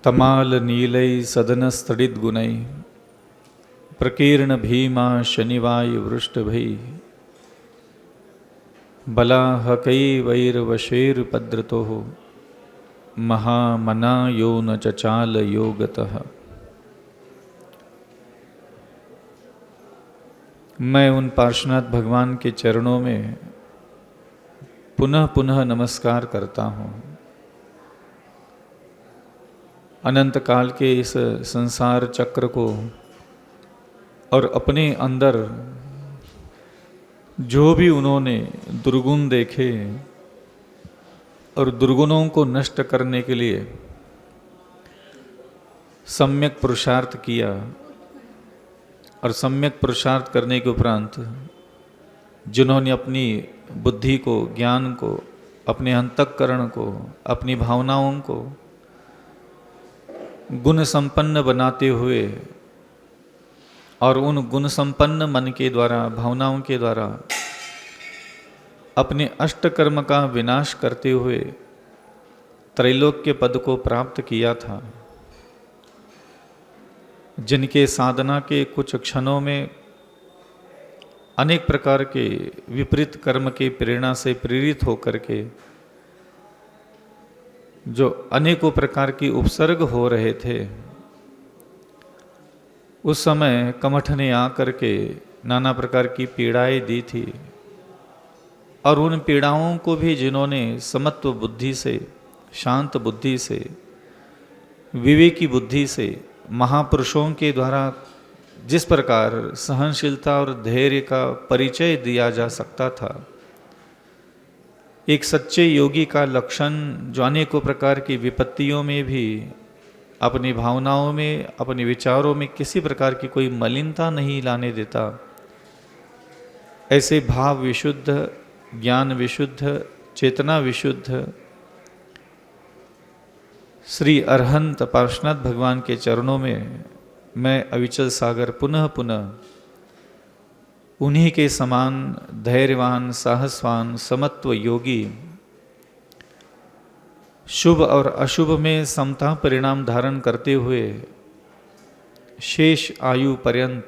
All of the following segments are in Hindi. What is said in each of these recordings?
तमाल नीलै सदनस्तडिद्गुणै प्रकीर्ण भीमा शनिवाय वृष्टभै बलाहकैवैर्वशैर्पद्रतो महामना यो न चचाल योगतः। मैं उन पार्श्वनाथ भगवान के चरणों में पुनः पुनः नमस्कार करता हूँ। अनंत काल के इस संसार चक्र को और अपने अंदर जो भी उन्होंने दुर्गुण देखे और दुर्गुणों को नष्ट करने के लिए सम्यक पुरुषार्थ किया और सम्यक पुरुषार्थ करने के उपरांत जिन्होंने अपनी बुद्धि को, ज्ञान को, अपने अंतःकरण को, अपनी भावनाओं को गुण संपन्न बनाते हुए और उन गुण संपन्न मन के द्वारा, भावनाओं के द्वारा अपने अष्टकर्म का विनाश करते हुए त्रैलोक्य पद को प्राप्त किया था, जिनके साधना के कुछ क्षणों में अनेक प्रकार के विपरीत कर्म के प्रेरणा से प्रेरित होकर के जो अनेकों प्रकार की उपसर्ग हो रहे थे, उस समय कमठ ने आकर के नाना प्रकार की पीड़ाएं दी थी और उन पीड़ाओं को भी जिन्होंने समत्व बुद्धि से, शांत बुद्धि से, विवेकी बुद्धि से, महापुरुषों के द्वारा जिस प्रकार सहनशीलता और धैर्य का परिचय दिया जा सकता था, एक सच्चे योगी का लक्षण जो अनेकों प्रकार की विपत्तियों में भी अपनी भावनाओं में, अपने विचारों में किसी प्रकार की कोई मलिनता नहीं लाने देता, ऐसे भाव विशुद्ध, ज्ञान विशुद्ध, चेतना विशुद्ध श्री अरहंत पार्श्वनाथ भगवान के चरणों में मैं अविचल सागर पुनः पुनः उन्हीं के समान धैर्यवान, साहसवान, समत्व योगी, शुभ और अशुभ में समता परिणाम धारण करते हुए शेष आयु पर्यंत,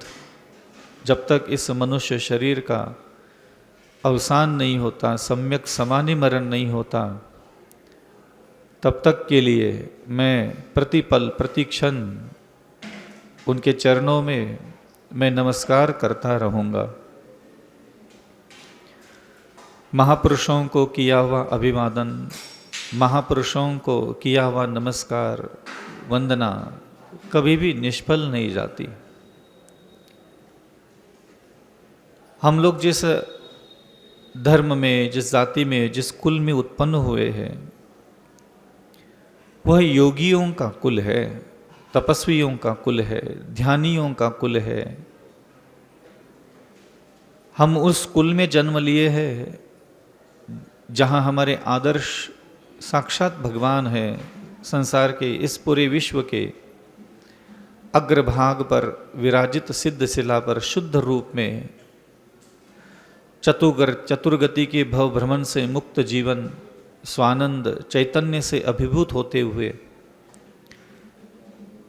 जब तक इस मनुष्य शरीर का अवसान नहीं होता, सम्यक समाधि मरण नहीं होता, तब तक के लिए मैं प्रतिपल प्रतिक्षण उनके चरणों में मैं नमस्कार करता रहूँगा। महापुरुषों को किया हुआ अभिवादन, महापुरुषों को किया हुआ नमस्कार, वंदना कभी भी निष्फल नहीं जाती। हम लोग जिस धर्म में, जिस जाति में, जिस कुल में उत्पन्न हुए हैं, वह योगियों का कुल है, तपस्वियों का कुल है, ध्यानियों का कुल है। हम उस कुल में जन्म लिए हैं जहाँ हमारे आदर्श साक्षात भगवान है, संसार के इस पूरे विश्व के अग्रभाग पर विराजित सिद्ध शिला पर शुद्ध रूप में चतुर्गति के भव भ्रमण से मुक्त जीवन स्वानंद चैतन्य से अभिभूत होते हुए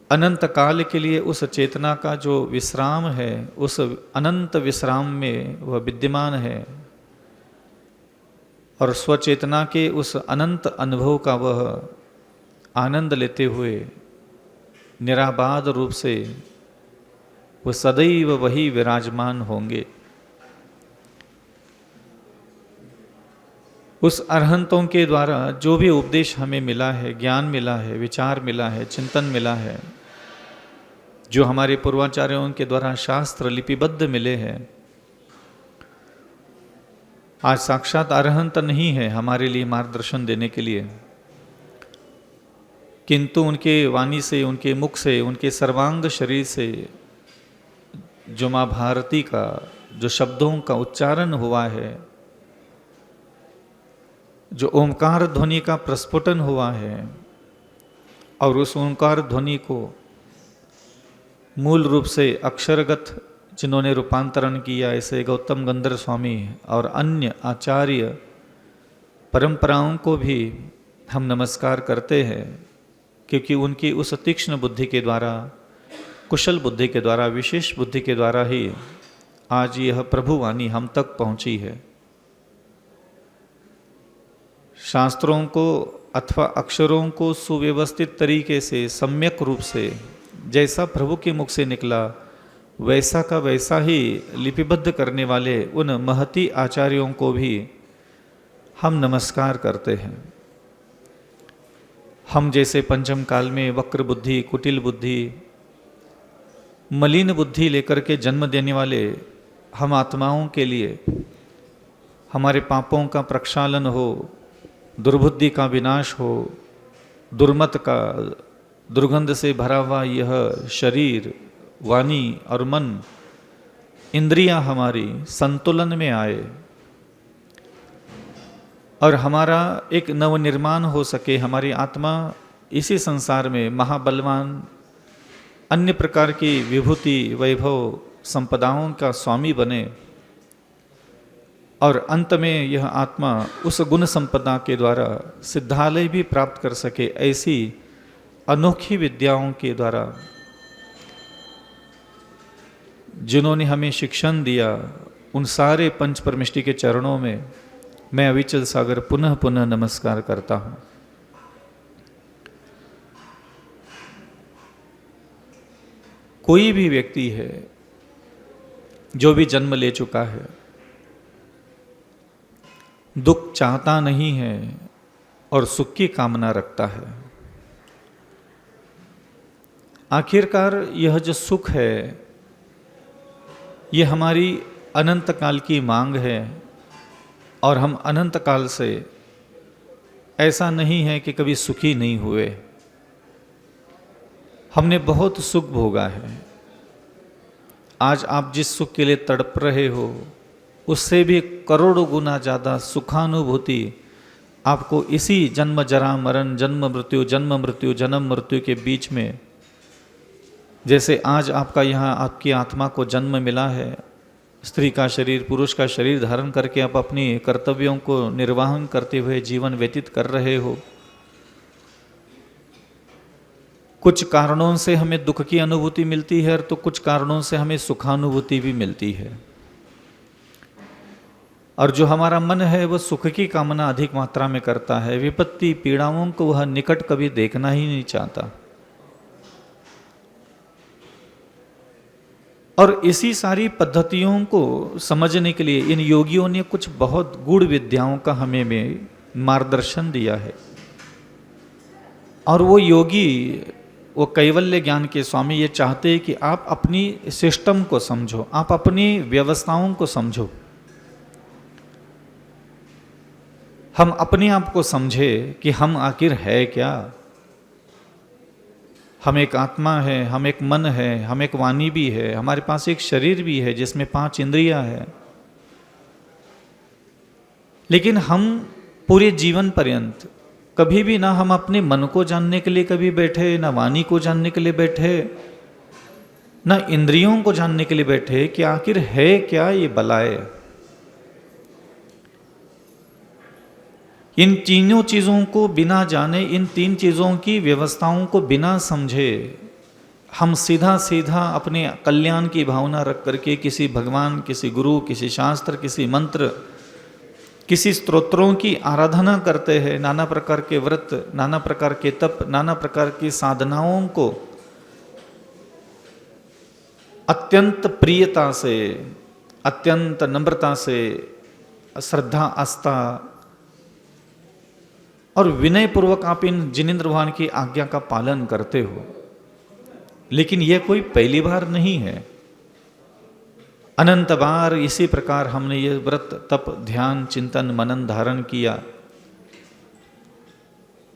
अनंत काल के लिए उस चेतना का जो विश्राम है, उस अनंत विश्राम में वह विद्यमान है और स्वचेतना के उस अनंत अनुभव का वह आनंद लेते हुए निराबाध रूप से वह सदैव वही विराजमान होंगे। उस अरहंतों के द्वारा जो भी उपदेश हमें मिला है, ज्ञान मिला है, विचार मिला है, चिंतन मिला है, जो हमारे पूर्वाचार्यों के द्वारा शास्त्र लिपिबद्ध मिले हैं, आज साक्षात अरहंत नहीं है हमारे लिए मार्गदर्शन देने के लिए, किंतु उनके वाणी से, उनके मुख से, उनके सर्वांग शरीर से जो माँ भारती का जो शब्दों का उच्चारण हुआ है, जो ओंकार ध्वनि का प्रस्फुटन हुआ है, और उस ओंकार ध्वनि को मूल रूप से अक्षरगत जिन्होंने रूपांतरण किया, ऐसे गौतम गंधर्व स्वामी और अन्य आचार्य परंपराओं को भी हम नमस्कार करते हैं। क्योंकि उनकी उस तीक्ष्ण बुद्धि के द्वारा, कुशल बुद्धि के द्वारा, विशेष बुद्धि के द्वारा ही आज यह प्रभुवाणी हम तक पहुंची है। शास्त्रों को अथवा अक्षरों को सुव्यवस्थित तरीके से, सम्यक रूप से जैसा प्रभु के मुख से निकला वैसा का वैसा ही लिपिबद्ध करने वाले उन महती आचार्यों को भी हम नमस्कार करते हैं। हम जैसे पंचम काल में वक्र बुद्धि, कुटिल बुद्धि, मलिन बुद्धि लेकर के जन्म देने वाले हम आत्माओं के लिए हमारे पापों का प्रक्षालन हो, दुर्बुद्धि का विनाश हो, दुर्मत का, दुर्गंध से भरा हुआ यह शरीर, वाणी और मन, इंद्रियां हमारी संतुलन में आए और हमारा एक नवनिर्माण हो सके। हमारी आत्मा इसी संसार में महाबलवान, अन्य प्रकार की विभूति, वैभव, संपदाओं का स्वामी बने और अंत में यह आत्मा उस गुण संपदा के द्वारा सिद्धालय भी प्राप्त कर सके। ऐसी अनोखी विद्याओं के द्वारा जिन्होंने हमें शिक्षण दिया, उन सारे पंच परमिष्टि के चरणों में मैं अविचल सागर पुनः पुनः नमस्कार करता हूँ। कोई भी व्यक्ति है जो भी जन्म ले चुका है, दुख चाहता नहीं है और सुख की कामना रखता है। आखिरकार यह जो सुख है, ये हमारी अनंत काल की मांग है और हम अनंत काल से ऐसा नहीं है कि कभी सुखी नहीं हुए। हमने बहुत सुख भोगा है। आज आप जिस सुख के लिए तड़प रहे हो, उससे भी करोड़ों गुना ज़्यादा सुखानुभूति आपको इसी जन्म जरा मरण, जन्म मृत्यु, जन्म मृत्यु, जन्म मृत्यु के बीच में, जैसे आज आपका यहाँ आपकी आत्मा को जन्म मिला है, स्त्री का शरीर, पुरुष का शरीर धारण करके आप अपनी कर्तव्यों को निर्वाहन करते हुए जीवन व्यतीत कर रहे हो। कुछ कारणों से हमें दुख की अनुभूति मिलती है तो कुछ कारणों से हमें सुखानुभूति भी मिलती है। और जो हमारा मन है वह सुख की कामना अधिक मात्रा में करता है। विपत्ति, पीड़ाओं को वह निकट कभी देखना ही नहीं चाहता। और इसी सारी पद्धतियों को समझने के लिए इन योगियों ने कुछ बहुत गूढ़ विद्याओं का हमें में मार्गदर्शन दिया है। और वो योगी, वो कैवल्य ज्ञान के स्वामी ये चाहते हैं कि आप अपनी सिस्टम को समझो, आप अपनी व्यवस्थाओं को समझो। हम अपने आप को समझे कि हम आखिर है क्या। हम एक आत्मा है, हम एक मन है, हम एक वाणी भी है, हमारे पास एक शरीर भी है जिसमें 5 इंद्रियां हैं। लेकिन हम पूरे जीवन पर्यंत कभी भी ना हम अपने मन को जानने के लिए कभी बैठे, ना वाणी को जानने के लिए बैठे, ना इंद्रियों को जानने के लिए बैठे कि आखिर है क्या ये बलाए। इन तीनों चीज़ों को बिना जाने, इन 3 चीज़ों की व्यवस्थाओं को बिना समझे हम सीधा सीधा अपने कल्याण की भावना रख करके किसी भगवान, किसी गुरु, किसी शास्त्र, किसी मंत्र, किसी स्तोत्रों की आराधना करते हैं। नाना प्रकार के व्रत, नाना प्रकार के तप, नाना प्रकार की साधनाओं को अत्यंत प्रियता से, अत्यंत नम्रता से, श्रद्धा, आस्था और विनय पूर्वक आप इन जिनेंद्र भगवान की आज्ञा का पालन करते हो। लेकिन यह कोई पहली बार नहीं है, अनंत बार इसी प्रकार हमने ये व्रत, तप, ध्यान, चिंतन, मनन, धारण किया।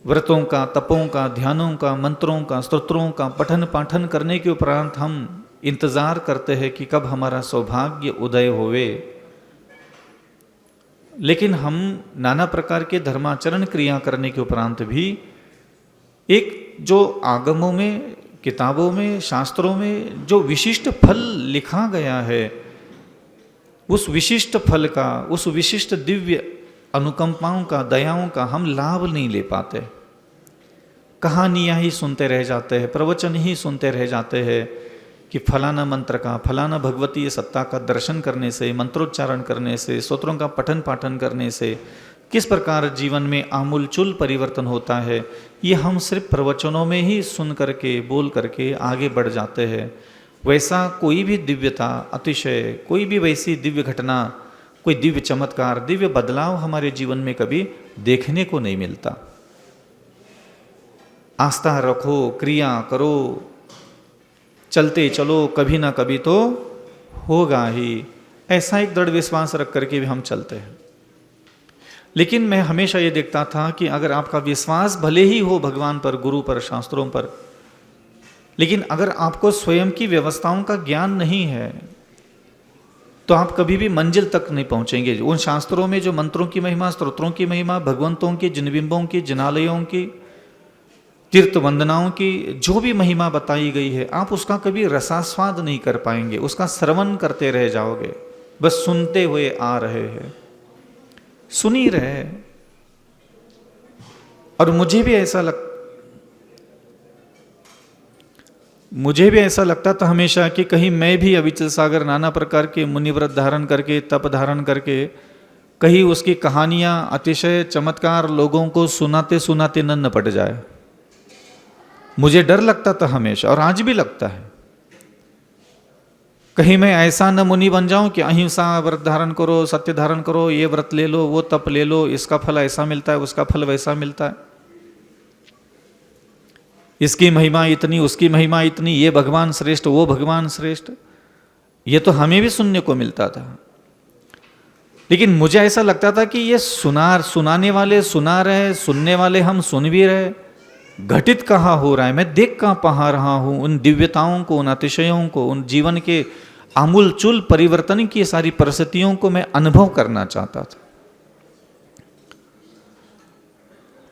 व्रतों का, तपों का, ध्यानों का, मंत्रों का, स्तोत्रों का पठन पाठन करने के उपरांत हम इंतजार करते हैं कि कब हमारा सौभाग्य उदय होवे। लेकिन हम नाना प्रकार के धर्माचरण क्रिया करने के उपरांत भी एक जो आगमों में, किताबों में, शास्त्रों में जो विशिष्ट फल लिखा गया है, उस विशिष्ट फल का, उस विशिष्ट दिव्य अनुकंपाओं का, दयाओं का हम लाभ नहीं ले पाते। कहानियाँ ही सुनते रह जाते हैं, प्रवचन ही सुनते रह जाते हैं कि फलाना मंत्र का, फलाना भगवतीय सत्ता का दर्शन करने से, मंत्रोच्चारण करने से, स्तोत्रों का पठन पाठन करने से किस प्रकार जीवन में आमूलचूल परिवर्तन होता है, ये हम सिर्फ प्रवचनों में ही सुन करके, बोल करके आगे बढ़ जाते हैं। वैसा कोई भी दिव्यता, अतिशय, कोई भी वैसी दिव्य घटना, कोई दिव्य चमत्कार, दिव्य बदलाव हमारे जीवन में कभी देखने को नहीं मिलता। आस्था रखो, क्रिया करो, चलते चलो, कभी ना कभी तो होगा ही, ऐसा एक दृढ़ विश्वास रख करके भी हम चलते हैं। लेकिन मैं हमेशा ये देखता था कि अगर आपका विश्वास भले ही हो भगवान पर, गुरु पर, शास्त्रों पर, लेकिन अगर आपको स्वयं की व्यवस्थाओं का ज्ञान नहीं है तो आप कभी भी मंजिल तक नहीं पहुंचेंगे। उन शास्त्रों में जो मंत्रों की महिमा, स्तोत्रों की महिमा, भगवंतों की, जिनबिंबों की, जिनालयों की, तीर्थ वंदनाओं की जो भी महिमा बताई गई है, आप उसका कभी रसास्वाद नहीं कर पाएंगे, उसका श्रवण करते रह जाओगे, बस सुनते हुए आ रहे हैं, सुन ही रहे। और मुझे भी ऐसा लगता था हमेशा कि कहीं मैं भी अविचल सागर नाना प्रकार के मुनिव्रत धारण करके, तप धारण करके, कहीं उसकी कहानियां, अतिशय चमत्कार लोगों को सुनाते सुनाते न पट जाए। मुझे डर लगता था हमेशा, और आज भी लगता है, कहीं मैं ऐसा न मुनि बन जाऊं कि अहिंसा व्रत धारण करो, सत्य धारण करो, ये व्रत ले लो, वो तप ले लो, इसका फल ऐसा मिलता है, उसका फल वैसा मिलता है, इसकी महिमा इतनी, उसकी महिमा इतनी, ये भगवान श्रेष्ठ, वो भगवान श्रेष्ठ। ये तो हमें भी सुनने को मिलता था, लेकिन मुझे ऐसा लगता था कि ये सुनाने वाले सुना रहे, सुनने वाले हम सुन भी रहे, घटित कहाँ हो रहा है, मैं देख कहाँ पा रहा हूं उन दिव्यताओं को, उन अतिशयों को, उन जीवन के आमूलचूल परिवर्तन की सारी परिस्थितियों को मैं अनुभव करना चाहता था।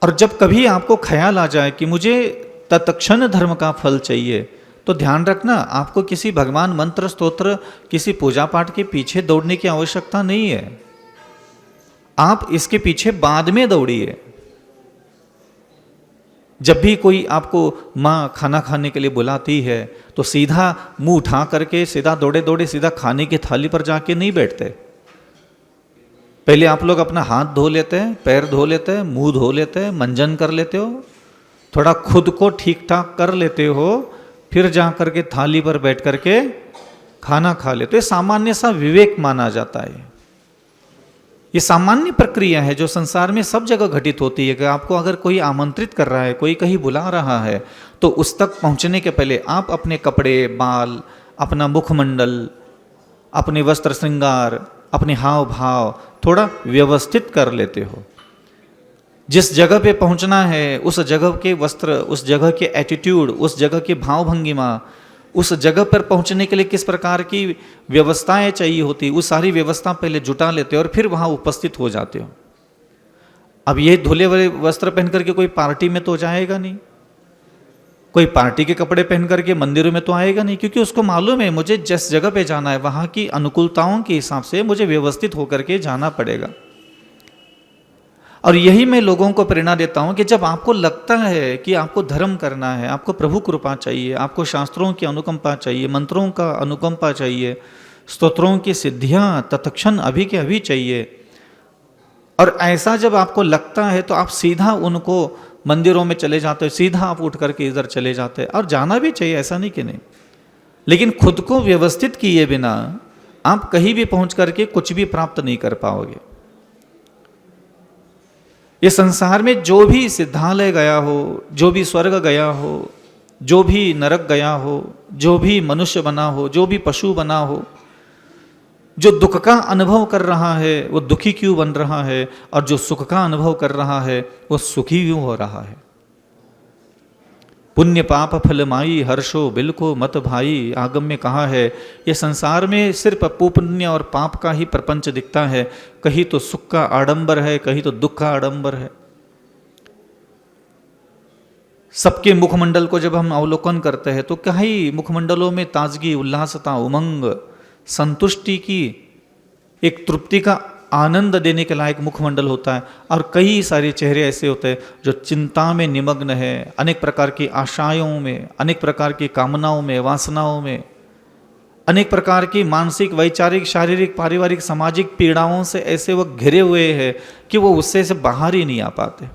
और जब कभी आपको ख्याल आ जाए कि मुझे तत्क्षण धर्म का फल चाहिए, तो ध्यान रखना, आपको किसी भगवान मंत्र, स्तोत्र, किसी पूजा पाठ के पीछे दौड़ने की आवश्यकता नहीं है। आप इसके पीछे बाद में दौड़िए। जब भी कोई आपको माँ खाना खाने के लिए बुलाती है तो सीधा मुंह उठा करके सीधा दौड़े दौड़े सीधा खाने की थाली पर जाके नहीं बैठते। पहले आप लोग अपना हाथ धो लेते हैं, पैर धो लेते हैं, मुंह धो लेते हैं, मंजन कर लेते हो, थोड़ा खुद को ठीक ठाक कर लेते हो, फिर जा करके थाली पर बैठ करके खाना खा लेते हो। ये सामान्य सा विवेक माना जाता है। ये सामान्य प्रक्रिया है जो संसार में सब जगह घटित होती है कि आपको अगर कोई आमंत्रित कर रहा है, कोई कहीं बुला रहा है, तो उस तक पहुंचने के पहले आप अपने कपड़े, बाल, अपना मुखमंडल, अपने वस्त्र श्रृंगार, अपने हाव भाव थोड़ा व्यवस्थित कर लेते हो। जिस जगह पे पहुंचना है उस जगह के वस्त्र, उस जगह के एटीट्यूड, उस जगह के भाव भंगिमा, उस जगह पर पहुंचने के लिए किस प्रकार की व्यवस्थाएं चाहिए होती, वो सारी व्यवस्था पहले जुटा लेते हो और फिर वहां उपस्थित हो जाते हो। अब ये धुले हुए वस्त्र पहन करके कोई पार्टी में तो जाएगा नहीं, कोई पार्टी के कपड़े पहन करके मंदिरों में तो आएगा नहीं, क्योंकि उसको मालूम है मुझे जिस जगह पे जाना है वहां की अनुकूलताओं के हिसाब से मुझे व्यवस्थित होकर के जाना पड़ेगा। और यही मैं लोगों को प्रेरणा देता हूं कि जब आपको लगता है कि आपको धर्म करना है, आपको प्रभु कृपा चाहिए, आपको शास्त्रों की अनुकंपा चाहिए, मंत्रों का अनुकंपा चाहिए, स्तोत्रों की सिद्धियां तत्क्षण अभी के अभी चाहिए, और ऐसा जब आपको लगता है तो आप सीधा उनको मंदिरों में चले जाते हो, सीधा आप उठ करके इधर चले जाते हैं। और जाना भी चाहिए, ऐसा नहीं कि नहीं, लेकिन खुद को व्यवस्थित किए बिना आप कहीं भी पहुंच करके कुछ भी प्राप्त नहीं कर पाओगे। ये संसार में जो भी सिद्धालय गया हो, जो भी स्वर्ग गया हो, जो भी नरक गया हो, जो भी मनुष्य बना हो, जो भी पशु बना हो, जो दुख का अनुभव कर रहा है वो दुखी क्यों बन रहा है, और जो सुख का अनुभव कर रहा है वो सुखी क्यों हो रहा है। पुण्य पाप फलमाई हर्षो बिलको मत भाई, आगम में कहा है ये संसार में सिर्फ पुण्य और पाप का ही प्रपंच दिखता है, कहीं तो सुख का आडंबर है, कहीं तो दुख का आडंबर है। सबके मुखमंडल को जब हम अवलोकन करते हैं तो कहीं मुखमंडलों में ताजगी, उल्लासता, उमंग, संतुष्टि की एक तृप्ति का आनंद देने के लायक मुखमंडल होता है, और कई सारे चेहरे ऐसे होते हैं जो चिंता में निमग्न है, अनेक प्रकार की आशाओं में, अनेक प्रकार की कामनाओं में, वासनाओं में, अनेक प्रकार की मानसिक, वैचारिक, शारीरिक, पारिवारिक, सामाजिक पीड़ाओं से ऐसे वो घिरे हुए हैं कि वो उससे से बाहर ही नहीं आ पाते।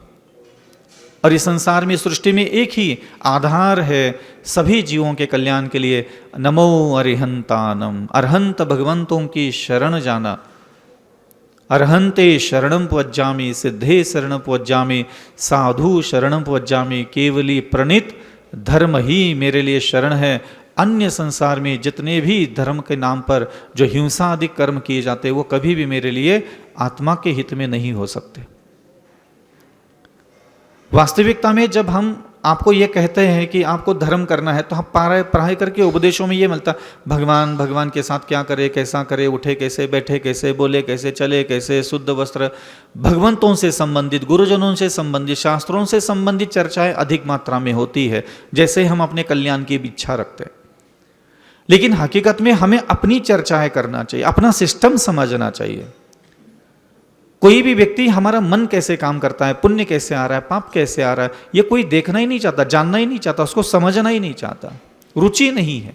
और इस संसार में, सृष्टि में एक ही आधार है सभी जीवों के कल्याण के लिए, नमो अरिहंतानम, अरहंत भगवंतों की शरण जाना। अरहंते शरणम पवज्जामि, सिद्धे शरणम पवज्जामि, साधु शरणम पवज्जामि, केवली प्रणित धर्म ही मेरे लिए शरण है। अन्य संसार में जितने भी धर्म के नाम पर जो हिंसा आदि कर्म किए जाते हैं वो कभी भी मेरे लिए आत्मा के हित में नहीं हो सकते। वास्तविकता में जब हम आपको ये कहते हैं कि आपको धर्म करना है, तो हम पढ़ाई करके उपदेशों में ये मिलता, भगवान के साथ क्या करे, कैसा करे, उठे कैसे, बैठे कैसे, बोले कैसे, चले कैसे, शुद्ध वस्त्र, भगवंतों से संबंधित, गुरुजनों से संबंधित, शास्त्रों से संबंधित चर्चाएं अधिक मात्रा में होती है, जैसे हम अपने कल्याण की इच्छा रखते हैं। लेकिन हकीकत में हमें अपनी चर्चाएं करना चाहिए, अपना सिस्टम समझना चाहिए। कोई भी व्यक्ति हमारा मन कैसे काम करता है, पुण्य कैसे आ रहा है, पाप कैसे आ रहा है, ये कोई देखना ही नहीं चाहता, जानना ही नहीं चाहता, उसको समझना ही नहीं चाहता, रुचि नहीं है।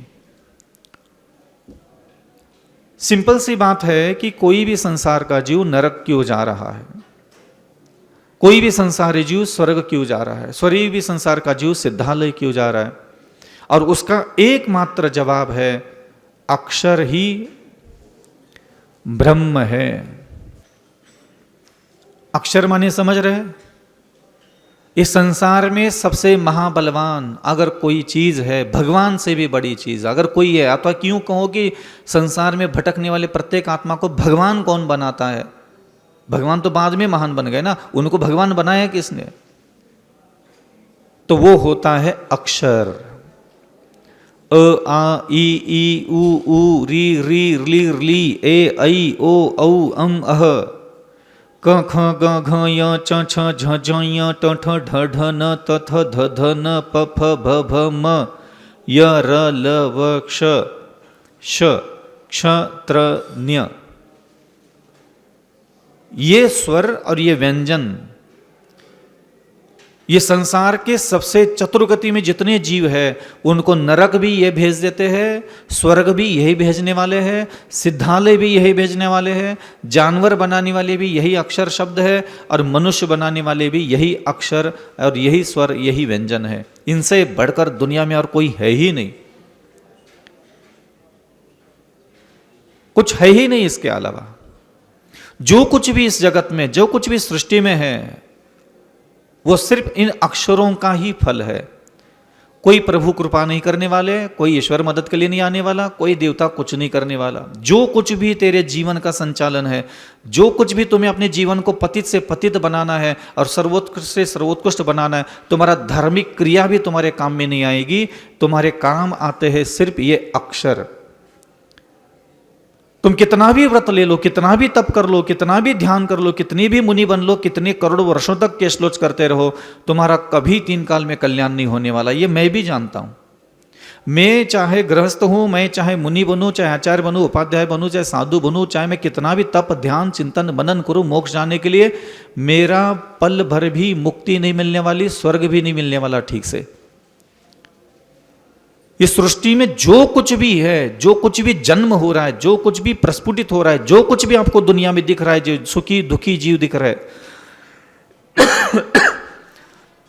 सिंपल सी बात है कि कोई भी संसार का जीव नरक क्यों जा रहा है, कोई भी संसारी जीव स्वर्ग क्यों जा रहा है, कोई भी संसार का जीव सिद्धालय क्यों जा रहा है, और उसका एकमात्र जवाब है अक्षर ही ब्रह्म है। अक्षर माने समझ रहे हैं? इस संसार में सबसे महाबलवान अगर कोई चीज है, भगवान से भी बड़ी चीज अगर कोई है, अथवा क्यों कहो कि संसार में भटकने वाले प्रत्येक आत्मा को भगवान कौन बनाता है? भगवान तो बाद में महान बन गए ना, उनको भगवान बनाया किसने? तो वो होता है अक्षर। अ आ ई उ री री ली ली ए ऐ ओ औ अम अह, क ख ग घ य च छ झ झ य ट ठ ढ ढ न त थ ध ध न प फ भ भ म य र ल व क्ष श क्ष त्र न्य। ये स्वर और ये व्यंजन, ये संसार के सबसे चतुर्गति में जितने जीव है उनको नरक भी ये भेज देते हैं, स्वर्ग भी यही भेजने वाले हैं, सिद्धालय भी यही भेजने वाले हैं, जानवर बनाने वाले भी यही अक्षर शब्द है, और मनुष्य बनाने वाले भी यही अक्षर और यही स्वर, यही व्यंजन है। इनसे बढ़कर दुनिया में और कोई है ही नहीं, कुछ है ही नहीं इसके अलावा। जो कुछ भी इस जगत में, जो कुछ भी सृष्टि में है, वो सिर्फ इन अक्षरों का ही फल है। कोई प्रभु कृपा नहीं करने वाले, कोई ईश्वर मदद के लिए नहीं आने वाला, कोई देवता कुछ नहीं करने वाला। जो कुछ भी तेरे जीवन का संचालन है, जो कुछ भी तुम्हें अपने जीवन को पतित से पतित बनाना है और सर्वोत्कृष्ट से सर्वोत्कृष्ट बनाना है, तुम्हारा धार्मिक क्रिया भी तुम्हारे काम में नहीं आएगी। तुम्हारे काम आते हैं सिर्फ ये अक्षर। तुम कितना भी व्रत ले लो, कितना भी तप कर लो, कितना भी ध्यान कर लो, कितनी भी मुनि बन लो, कितने करोड़ वर्षों तक के श्लोक करते रहो, तुम्हारा कभी 3 काल में कल्याण नहीं होने वाला। ये मैं भी जानता हूं। मैं चाहे गृहस्थ हूं, मैं चाहे मुनि बनूं, चाहे आचार्य बनूं, उपाध्याय बनूं, चाहे साधु बनूं, चाहे मैं कितना भी तप ध्यान चिंतन मनन करूं मोक्ष जाने के लिए, मेरा पल भर भी मुक्ति नहीं मिलने वाली, स्वर्ग भी नहीं मिलने वाला ठीक से। इस सृष्टि में जो कुछ भी है, जो कुछ भी जन्म हो रहा है, जो कुछ भी प्रस्फुटित हो रहा है, जो कुछ भी आपको दुनिया में दिख रहा है, जो सुखी दुखी जीव दिख रहा है,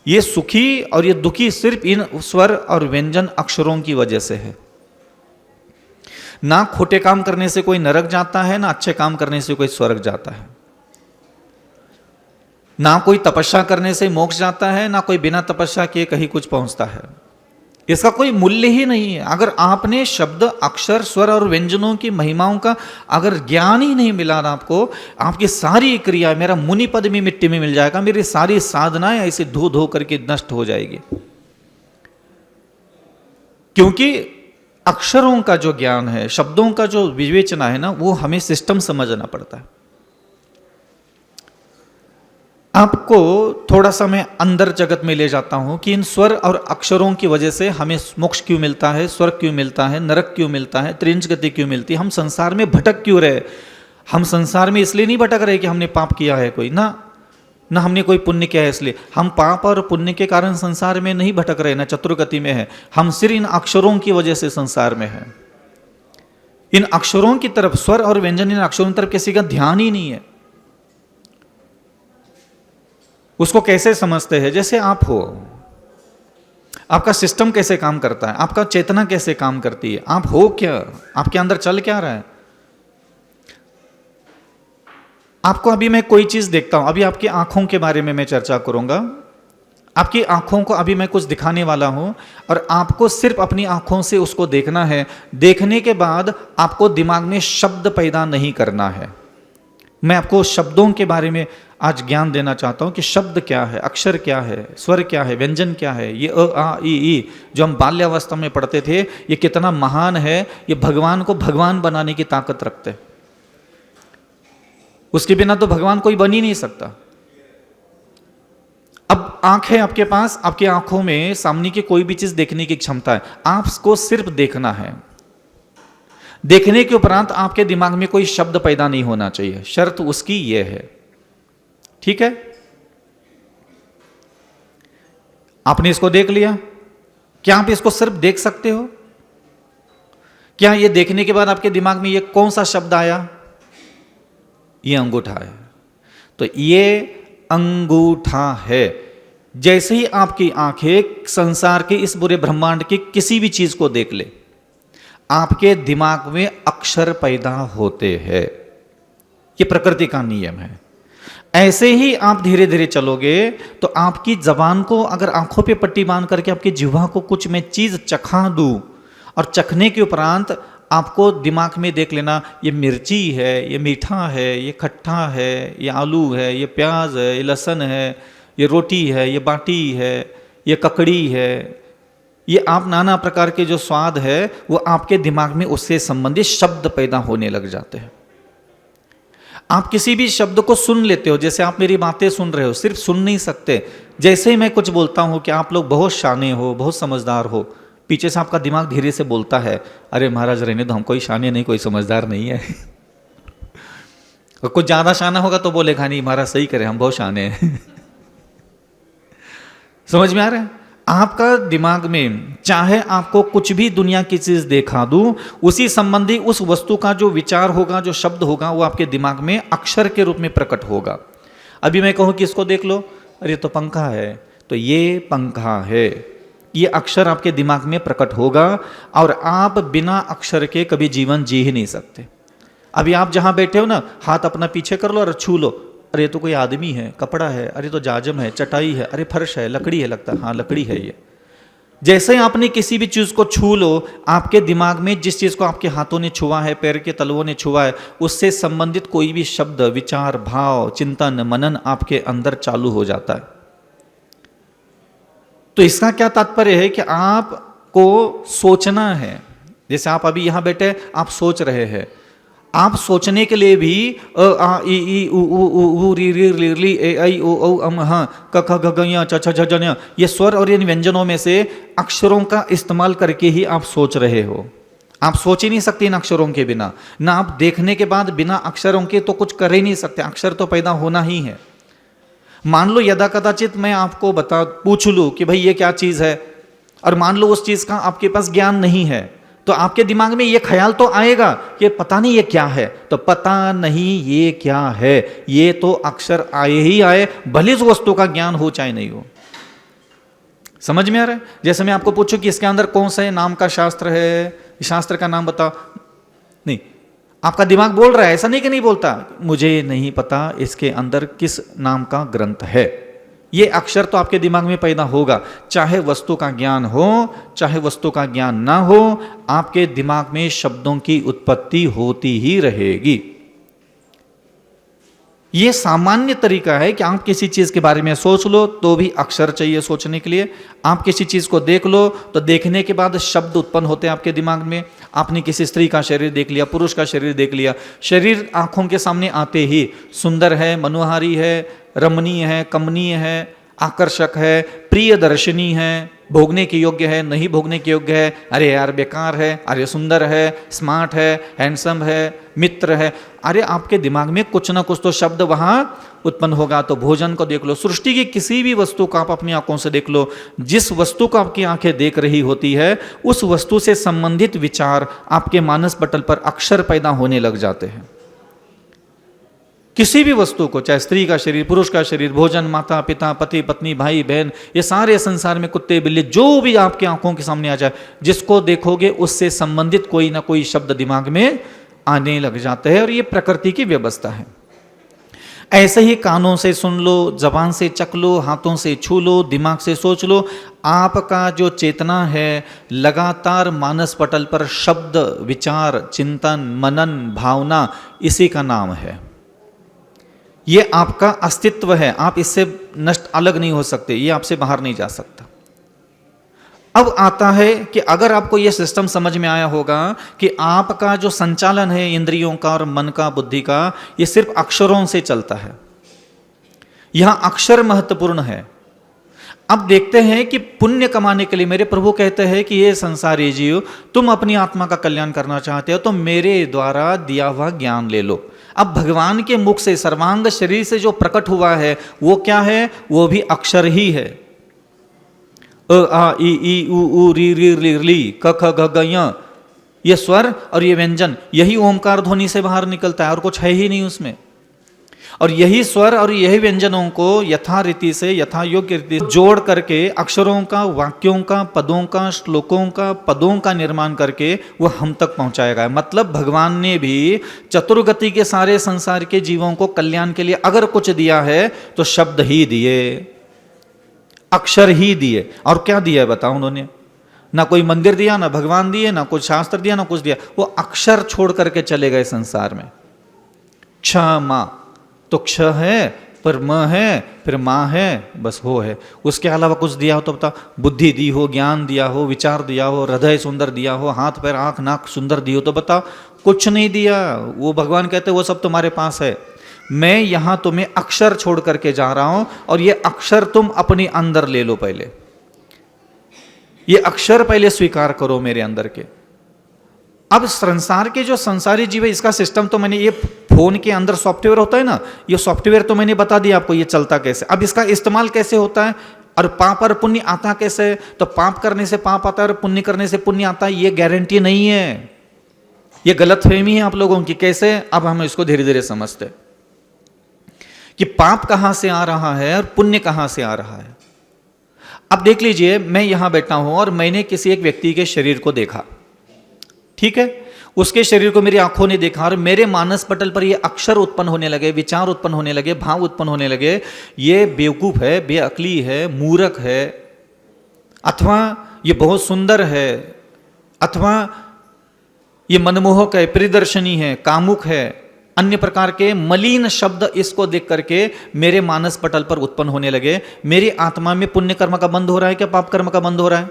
ये सुखी और ये दुखी सिर्फ इन स्वर और व्यंजन अक्षरों की वजह से है। ना खोटे काम करने से कोई नरक जाता है, ना अच्छे काम करने से कोई स्वर्ग जाता है, ना कोई तपस्या करने से मोक्ष जाता है, ना कोई बिना तपस्या किए कहीं कुछ पहुंचता है। इसका कोई मूल्य ही नहीं है। अगर आपने शब्द, अक्षर, स्वर और व्यंजनों की महिमाओं का अगर ज्ञान ही नहीं मिला ना आपको, आपकी सारी क्रिया, मेरा मुनि पद भी मिट्टी में मिल जाएगा, मेरी सारी साधनाएं ऐसे धो धो करके नष्ट हो जाएगी। क्योंकि अक्षरों का जो ज्ञान है, शब्दों का जो विवेचना है ना, वो हमें सिस्टम समझना पड़ता है। आपको थोड़ा सा मैं अंदर जगत में ले जाता हूं कि इन स्वर और अक्षरों की वजह से हमें मोक्ष क्यों मिलता है, स्वर्ग क्यों मिलता है, नरक क्यों मिलता है, त्रिंच गति क्यों मिलती है, हम संसार में भटक क्यों रहे। हम संसार में इसलिए नहीं भटक रहे कि हमने पाप किया है कोई ना, ना हमने कोई पुण्य किया है इसलिए। हम पाप और पुण्य के कारण संसार में नहीं भटक रहे, ना चतुर्गति में है। हम सिर्फ इन अक्षरों की वजह से संसार में है। इन अक्षरों की तरफ, स्वर और व्यंजन, इन अक्षरों की तरफ किसी का ध्यान ही नहीं है। उसको कैसे समझते हैं? जैसे आप हो, आपका सिस्टम कैसे काम करता है, आपका चेतना कैसे काम करती है, आप हो क्या, आपके अंदर चल क्या रहा है। आपको अभी मैं कोई चीज देखता हूं, अभी आपकी आंखों के बारे में मैं चर्चा करूंगा। आपकी आंखों को अभी मैं कुछ दिखाने वाला हूं और आपको सिर्फ अपनी आंखों से उसको देखना है। देखने के बाद आपको दिमाग में शब्द पैदा नहीं करना है। मैं आपको शब्दों के बारे में आज ज्ञान देना चाहता हूं कि शब्द क्या है, अक्षर क्या है, स्वर क्या है, व्यंजन क्या है। ये अ आ ई जो हम बाल्यावस्था में पढ़ते थे, ये कितना महान है। ये भगवान को भगवान बनाने की ताकत रखते हैं। उसके बिना तो भगवान कोई बन ही नहीं सकता। अब आंख है आपके पास, आपकी आंखों में सामने की कोई भी चीज देखने की क्षमता है। आपको सिर्फ देखना है। देखने के उपरांत आपके दिमाग में कोई शब्द पैदा नहीं होना चाहिए। शर्त उसकी यह है, ठीक है? आपने इसको देख लिया, क्या आप इसको सिर्फ देख सकते हो? क्या ये देखने के बाद आपके दिमाग में ये कौन सा शब्द आया? ये अंगूठा है। तो ये अंगूठा है। जैसे ही आपकी आंखें संसार के इस पूरे ब्रह्मांड की किसी भी चीज को देख ले, आपके दिमाग में अक्षर पैदा होते हैं। ये प्रकृति का नियम है। ऐसे ही आप धीरे धीरे चलोगे तो आपकी जबान को अगर आंखों पे पट्टी बांध करके आपकी जिह्वा को कुछ मैं चीज चखा दूं और चखने के उपरांत आपको दिमाग में देख लेना, ये मिर्ची है, ये मीठा है, ये खट्टा है, ये आलू है, ये प्याज है, ये लहसुन है, ये रोटी है, ये बाटी है, ये ककड़ी है। ये आप नाना प्रकार के जो स्वाद है वो आपके दिमाग में उससे संबंधित शब्द पैदा होने लग जाते हैं। आप किसी भी शब्द को सुन लेते हो, जैसे आप मेरी बातें सुन रहे हो, सिर्फ सुन नहीं सकते। जैसे ही मैं कुछ बोलता हूं कि आप लोग बहुत शाने हो, बहुत समझदार हो, पीछे से आपका दिमाग धीरे से बोलता है, अरे महाराज रहने दो, हम कोई शाने नहीं, कोई समझदार नहीं है। और कुछ ज्यादा शाना होगा तो बोलेगा नहीं महाराज सही करे, हम बहुत शाने हैं। समझ में आ रहा है? आपका दिमाग में चाहे आपको कुछ भी दुनिया की चीज देखा दूं, उसी संबंधी उस वस्तु का जो विचार होगा, जो शब्द होगा, वो आपके दिमाग में अक्षर के रूप में प्रकट होगा। अभी मैं कहूं कि इसको देख लो, अरे तो पंखा है, तो ये पंखा है। ये अक्षर आपके दिमाग में प्रकट होगा और आप बिना अक्षर के कभी जीवन जी ही नहीं सकते। अभी आप जहां बैठे हो ना, हाथ अपना पीछे कर लो और छू लो, अरे तो कोई आदमी है, कपड़ा है, अरे तो जाजम है, चटाई है, अरे फर्श है, लकड़ी है, लगता है हाँ लकड़ी है ये। जैसे ही आपने किसी भी चीज को छू लो, आपके दिमाग में जिस चीज को आपके हाथों ने छुआ है, पैर के तलवों ने छुआ है, उससे संबंधित कोई भी शब्द, विचार, भाव, चिंतन, मनन आपके अंदर चालू हो जाता है। तो इसका क्या तात्पर्य है कि आपको सोचना है। जैसे आप अभी यहां बैठे, आप सोच रहे हैं। आप सोचने के लिए भी अ आ इ ई उ ऊ री री ली ली ए आई ओ औ अम ह क ख ग घ ञ छ छ झ ञ, ये स्वर और इन व्यंजनों में से अक्षरों का इस्तेमाल करके ही आप सोच रहे हो। आप सोच ही नहीं सकते इन अक्षरों के बिना। ना आप देखने के बाद बिना अक्षरों के तो कुछ कर ही नहीं सकते। अक्षर तो पैदा होना ही है। मान लो यदा कदाचित मैं आपको पूछ लूं कि भाई ये क्या चीज है, और मान लो उस चीज का आपके पास ज्ञान नहीं है, तो आपके दिमाग में ये ख्याल तो आएगा कि पता नहीं ये क्या है। तो पता नहीं ये क्या है, ये तो अक्षर आए ही आए, भले उस वस्तु का ज्ञान हो चाहे नहीं हो। समझ में आ रहा है? जैसे मैं आपको पूछूं कि इसके अंदर कौन सा नाम का शास्त्र है, शास्त्र का नाम बताओ, नहीं, आपका दिमाग बोल रहा है, ऐसा नहीं कि नहीं बोलता, मुझे नहीं पता इसके अंदर किस नाम का ग्रंथ है। ये अक्षर तो आपके दिमाग में पैदा होगा, चाहे वस्तु का ज्ञान हो चाहे वस्तु का ज्ञान ना हो, आपके दिमाग में शब्दों की उत्पत्ति होती ही रहेगी। ये सामान्य तरीका है कि आप किसी चीज के बारे में सोच लो तो भी अक्षर चाहिए सोचने के लिए। आप किसी चीज को देख लो तो देखने के बाद शब्द उत्पन्न होते हैं आपके दिमाग में। आपने किसी स्त्री का शरीर देख लिया, पुरुष का शरीर देख लिया, शरीर आंखों के सामने आते ही सुंदर है, मनोहारी है, रमणीय है, कमनीय है, आकर्षक है, प्रियदर्शनी है, भोगने के योग्य है, नहीं भोगने के योग्य है, अरे यार बेकार है, अरे सुंदर है, स्मार्ट है, हैंडसम है, मित्र है, अरे आपके दिमाग में कुछ ना कुछ तो शब्द वहाँ उत्पन्न होगा। तो भोजन को देख लो, सृष्टि की किसी भी वस्तु को आप अपनी आंखों से देख लो, जिस वस्तु को आपकी आंखें देख रही होती है उस वस्तु से संबंधित विचार आपके मानस पटल पर अक्षर पैदा होने लग जाते हैं। किसी भी वस्तु को, चाहे स्त्री का शरीर, पुरुष का शरीर, भोजन, माता पिता, पति पत्नी, भाई बहन, ये सारे संसार में कुत्ते बिल्ली जो भी आपकी आंखों के सामने आ जाए, जिसको देखोगे उससे संबंधित कोई ना कोई शब्द दिमाग में आने लग जाते हैं। और ये प्रकृति की व्यवस्था है। ऐसे ही कानों से सुन लो, जबान से चख लो, हाथों से छू लो, दिमाग से सोच लो, आपका जो चेतना है लगातार मानस पटल पर शब्द, विचार, चिंतन, मनन, भावना, इसी का नाम है। ये आपका अस्तित्व है, आप इससे नष्ट अलग नहीं हो सकते, ये आपसे बाहर नहीं जा सकता। अब आता है कि अगर आपको ये सिस्टम समझ में आया होगा कि आपका जो संचालन है इंद्रियों का और मन का, बुद्धि का, ये सिर्फ अक्षरों से चलता है, यहां अक्षर महत्वपूर्ण है। अब देखते हैं कि पुण्य कमाने के लिए मेरे प्रभु कहते हैं कि ये संसारी जीव, तुम अपनी आत्मा का कल्याण करना चाहते हो तो मेरे द्वारा दिया हुआ ज्ञान ले लो। अब भगवान के मुख से, सर्वांग शरीर से जो प्रकट हुआ है वो क्या है? वो भी अक्षर ही है। अ आ इ ई उ ऊ री री ली ली क ख ग ग य, ये स्वर और ये व्यंजन, यही ओमकार ध्वनि से बाहर निकलता है और कुछ है ही नहीं उसमें। और यही स्वर और यही व्यंजनों को यथा रीति से, यथा योग्य रीति जोड़ करके अक्षरों का, वाक्यों का, पदों का, श्लोकों का, पदों का निर्माण करके वो हम तक पहुंचाएगा। मतलब भगवान ने भी चतुर्गति के सारे संसार के जीवों को कल्याण के लिए अगर कुछ दिया है तो शब्द ही दिए, अक्षर ही दिए। और क्या दिया है बताओ उन्होंने? ना कोई मंदिर दिया, ना भगवान दिए, ना कुछ शास्त्र दिया, ना कुछ दिया, वो अक्षर छोड़ करके चले गए संसार में। क्षमा तो क्ष है, पर म है, फिर माँ है, बस हो है। उसके अलावा कुछ दिया हो तो बता, बुद्धि दी हो, ज्ञान दिया हो, विचार दिया हो, हृदय सुंदर दिया हो, हाथ पैर आंख नाक सुंदर दी हो तो बताओ, कुछ नहीं दिया। वो भगवान कहते वो सब तुम्हारे पास है, मैं यहां तुम्हें अक्षर छोड़ करके जा रहा हूं और ये अक्षर तुम अपने अंदर ले लो। पहले ये अक्षर पहले स्वीकार करो मेरे अंदर के। अब संसार के जो संसारी जीव है, इसका सिस्टम तो मैंने, ये फोन के अंदर सॉफ्टवेयर होता है ना, ये सॉफ्टवेयर तो मैंने बता दिया आपको ये चलता कैसे। अब इसका इस्तेमाल कैसे होता है और पाप और पुण्य आता कैसे? तो पाप करने से पाप आता है और पुण्य करने से पुण्य आता है, ये गारंटी नहीं है, ये गलतफहमी है आप लोगों की। कैसे? अब हम इसको धीरे धीरे समझते कि पाप कहां से आ रहा है और पुण्य कहां से आ रहा है। अब देख लीजिए, मैं यहां बैठा हूं और मैंने किसी एक व्यक्ति के शरीर को देखा, ठीक है, उसके शरीर को मेरी आंखों ने देखा और मेरे मानस पटल पर ये अक्षर उत्पन्न होने लगे, विचार उत्पन्न होने लगे, भाव उत्पन्न होने लगे। ये बेवकूफ है, बेअक्ली है, मूर्ख है, अथवा ये बहुत सुंदर है, अथवा ये मनमोहक है, प्रियदर्शनी है, कामुक है, अन्य प्रकार के मलिन शब्द इसको देख करके मेरे मानस पटल पर उत्पन्न होने लगे। मेरी आत्मा में पुण्य कर्म का बंध हो रहा है क्या पाप कर्म का बंध हो रहा है?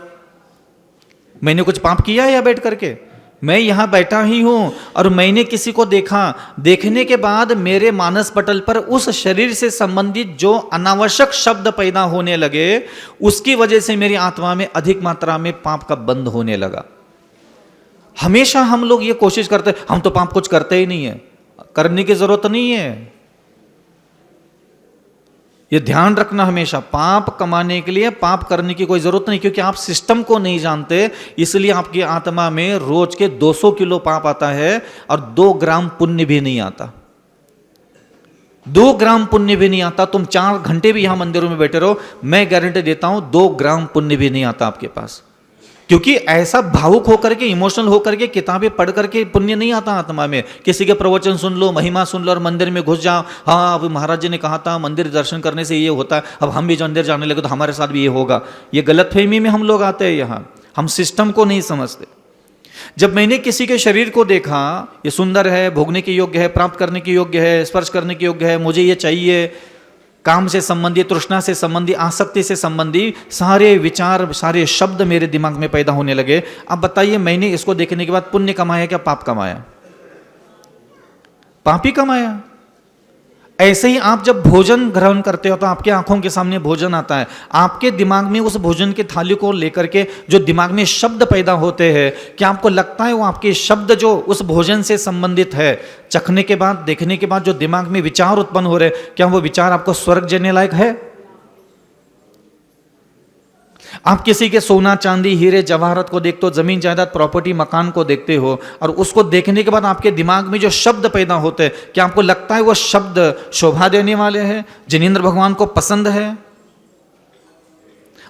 मैंने कुछ पाप किया है या बैठ करके? मैं यहां बैठा ही हूं और मैंने किसी को देखा, देखने के बाद मेरे मानस पटल पर उस शरीर से संबंधित जो अनावश्यक शब्द पैदा होने लगे, उसकी वजह से मेरी आत्मा में अधिक मात्रा में पाप का बंध होने लगा। हमेशा हम लोग ये कोशिश करते हैं, हम तो पाप कुछ करते ही नहीं है, करने की जरूरत नहीं है। ये ध्यान रखना हमेशा, पाप कमाने के लिए पाप करने की कोई जरूरत नहीं, क्योंकि आप सिस्टम को नहीं जानते, इसलिए आपकी आत्मा में रोज के 200 किलो पाप आता है और 2 ग्राम पुण्य भी नहीं आता। 2 ग्राम पुण्य भी नहीं आता। तुम 4 घंटे भी यहां मंदिरों में बैठे रहो, मैं गारंटी देता हूं 2 ग्राम पुण्य भी नहीं आता आपके पास। क्योंकि ऐसा भावुक होकर के, इमोशनल होकर के, किताबें पढ़ करके पुण्य नहीं आता आत्मा में। किसी के प्रवचन सुन लो, महिमा सुन लो और मंदिर में घुस जाओ, हाँ अब महाराज जी ने कहा था मंदिर दर्शन करने से ये होता है, अब हम भी मंदिर जाने लगे तो हमारे साथ भी ये होगा। ये गलतफहमी में हम लोग आते हैं यहाँ, हम सिस्टम को नहीं समझते। जब मैंने किसी के शरीर को देखा, ये सुंदर है, भोगने के योग्य है, प्राप्त करने के योग्य है, स्पर्श करने के योग्य है, मुझे ये चाहिए, काम से संबंधी, तृष्णा से संबंधी, आसक्ति से संबंधी सारे विचार, सारे शब्द मेरे दिमाग में पैदा होने लगे। अब बताइए, मैंने इसको देखने के बाद पुण्य कमाया क्या पाप कमाया? पाप ही कमाया। ऐसे ही आप जब भोजन ग्रहण करते हो तो आपके आंखों के सामने भोजन आता है, आपके दिमाग में उस भोजन की थाली को लेकर के जो दिमाग में शब्द पैदा होते हैं, क्या आपको लगता है वो आपके शब्द जो उस भोजन से संबंधित है, चखने के बाद, देखने के बाद जो दिमाग में विचार उत्पन्न हो रहे, क्या वो विचार आपको स्वर्ग देने लायक है? आप किसी के सोना चांदी हीरे जवाहरत को देखते हो, जमीन जायदाद प्रॉपर्टी मकान को देखते हो, और उसको देखने के बाद आपके दिमाग में जो शब्द पैदा होते हैं, क्या आपको लगता है वो शब्द शोभा देने वाले हैं, जिनेंद्र भगवान को पसंद है?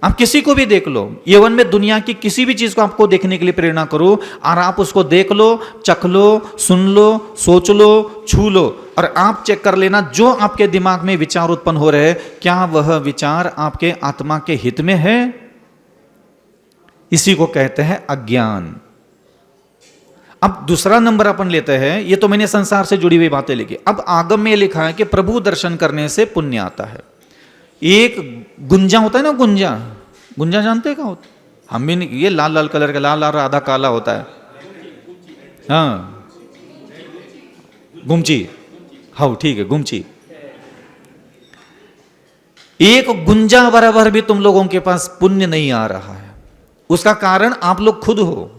आप किसी को भी देख लो, यवन में दुनिया की किसी भी चीज को आपको देखने के लिए प्रेरणा करो, और आप उसको देख लो, चख लो, सुन लो, सोच लो, छू लो, और आप चेक कर लेना जो आपके दिमाग में विचार उत्पन्न हो रहे हैं, क्या वह विचार आपके आत्मा के हित में है? इसी को कहते हैं अज्ञान। अब दूसरा नंबर अपन लेते हैं, ये तो मैंने संसार से जुड़ी हुई बातें लिखी। अब आगम में लिखा है कि प्रभु दर्शन करने से पुण्य आता है। एक गुंजा होता है ना, गुंजा, गुंजा जानते हैं क्या होता? हम भी नहीं, ये लाल लाल कलर का, लाल लाल आधा काला होता है, हाँ गुमची, हाँ ठीक है गुमची। एक गुंजा बराबर भी तुम लोगों के पास पुण्य नहीं आ रहा है। उसका कारण आप लोग खुद हो।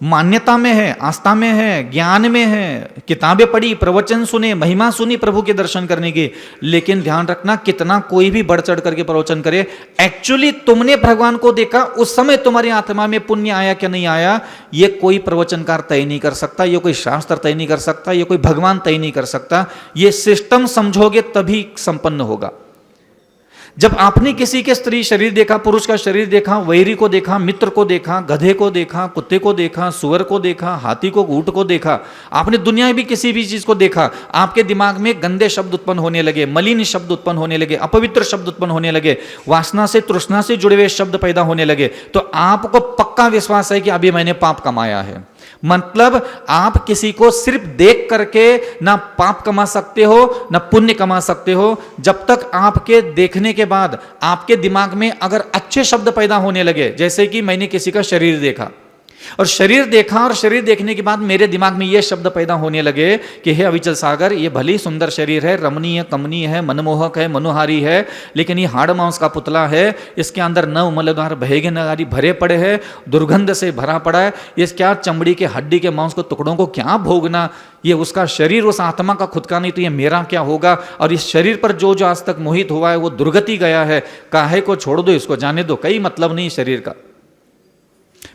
मान्यता में है, आस्था में है, ज्ञान में है, किताबें पढ़ी, प्रवचन सुने, महिमा सुनी प्रभु के दर्शन करने की, लेकिन ध्यान रखना कितना कोई भी बढ़ चढ़ करके प्रवचन करे, एक्चुअली तुमने भगवान को देखा उस समय तुम्हारी आत्मा में पुण्य आया क्या नहीं आया, ये कोई प्रवचनकार तय नहीं कर सकता, ये कोई शास्त्र तय नहीं कर सकता, ये कोई भगवान तय नहीं कर सकता। ये सिस्टम समझोगे तभी संपन्न होगा। जब आपने किसी के स्त्री शरीर देखा, पुरुष का शरीर देखा, वैरी को देखा, मित्र को देखा, गधे को देखा, कुत्ते को देखा, सुअर को देखा, हाथी को, ऊंट को देखा, आपने दुनिया भी किसी भी चीज को देखा, आपके दिमाग में गंदे शब्द उत्पन्न होने लगे, मलिन शब्द उत्पन्न होने लगे, अपवित्र शब्द उत्पन्न होने लगे, वासना से, तृष्णा से जुड़े हुए शब्द पैदा होने लगे, तो आपको पक्का विश्वास है कि अभी मैंने पाप कमाया है। मतलब आप किसी को सिर्फ देख करके ना पाप कमा सकते हो ना पुण्य कमा सकते हो, जब तक आपके देखने के बाद आपके दिमाग में अगर अच्छे शब्द पैदा होने लगे, जैसे कि मैंने किसी का शरीर देखा और शरीर देखा, और शरीर देखने के बाद मेरे दिमाग में ये शब्द पैदा होने लगे कि हे अविचल सागर, ये भली सुंदर शरीर है, रमणीय, कमनीय है, मनमोहक है, मनोहारी है, लेकिन ये हाड़ मांस का पुतला है, इसके अंदर नव मलद्वार बहेगे नगारी भरे पड़े हैं, दुर्गंध से भरा पड़ा है, ये क्या चमड़ी के हड्डी के मांस को टुकड़ों को क्या भोगना, ये उसका शरीर उस आत्मा का खुद का नहीं तो ये मेरा क्या होगा, और इस शरीर पर जो जो आज तक मोहित हुआ है वो दुर्गति गया है, काहे को छोड़ दो, इसको जाने दो, कई मतलब नहीं शरीर का।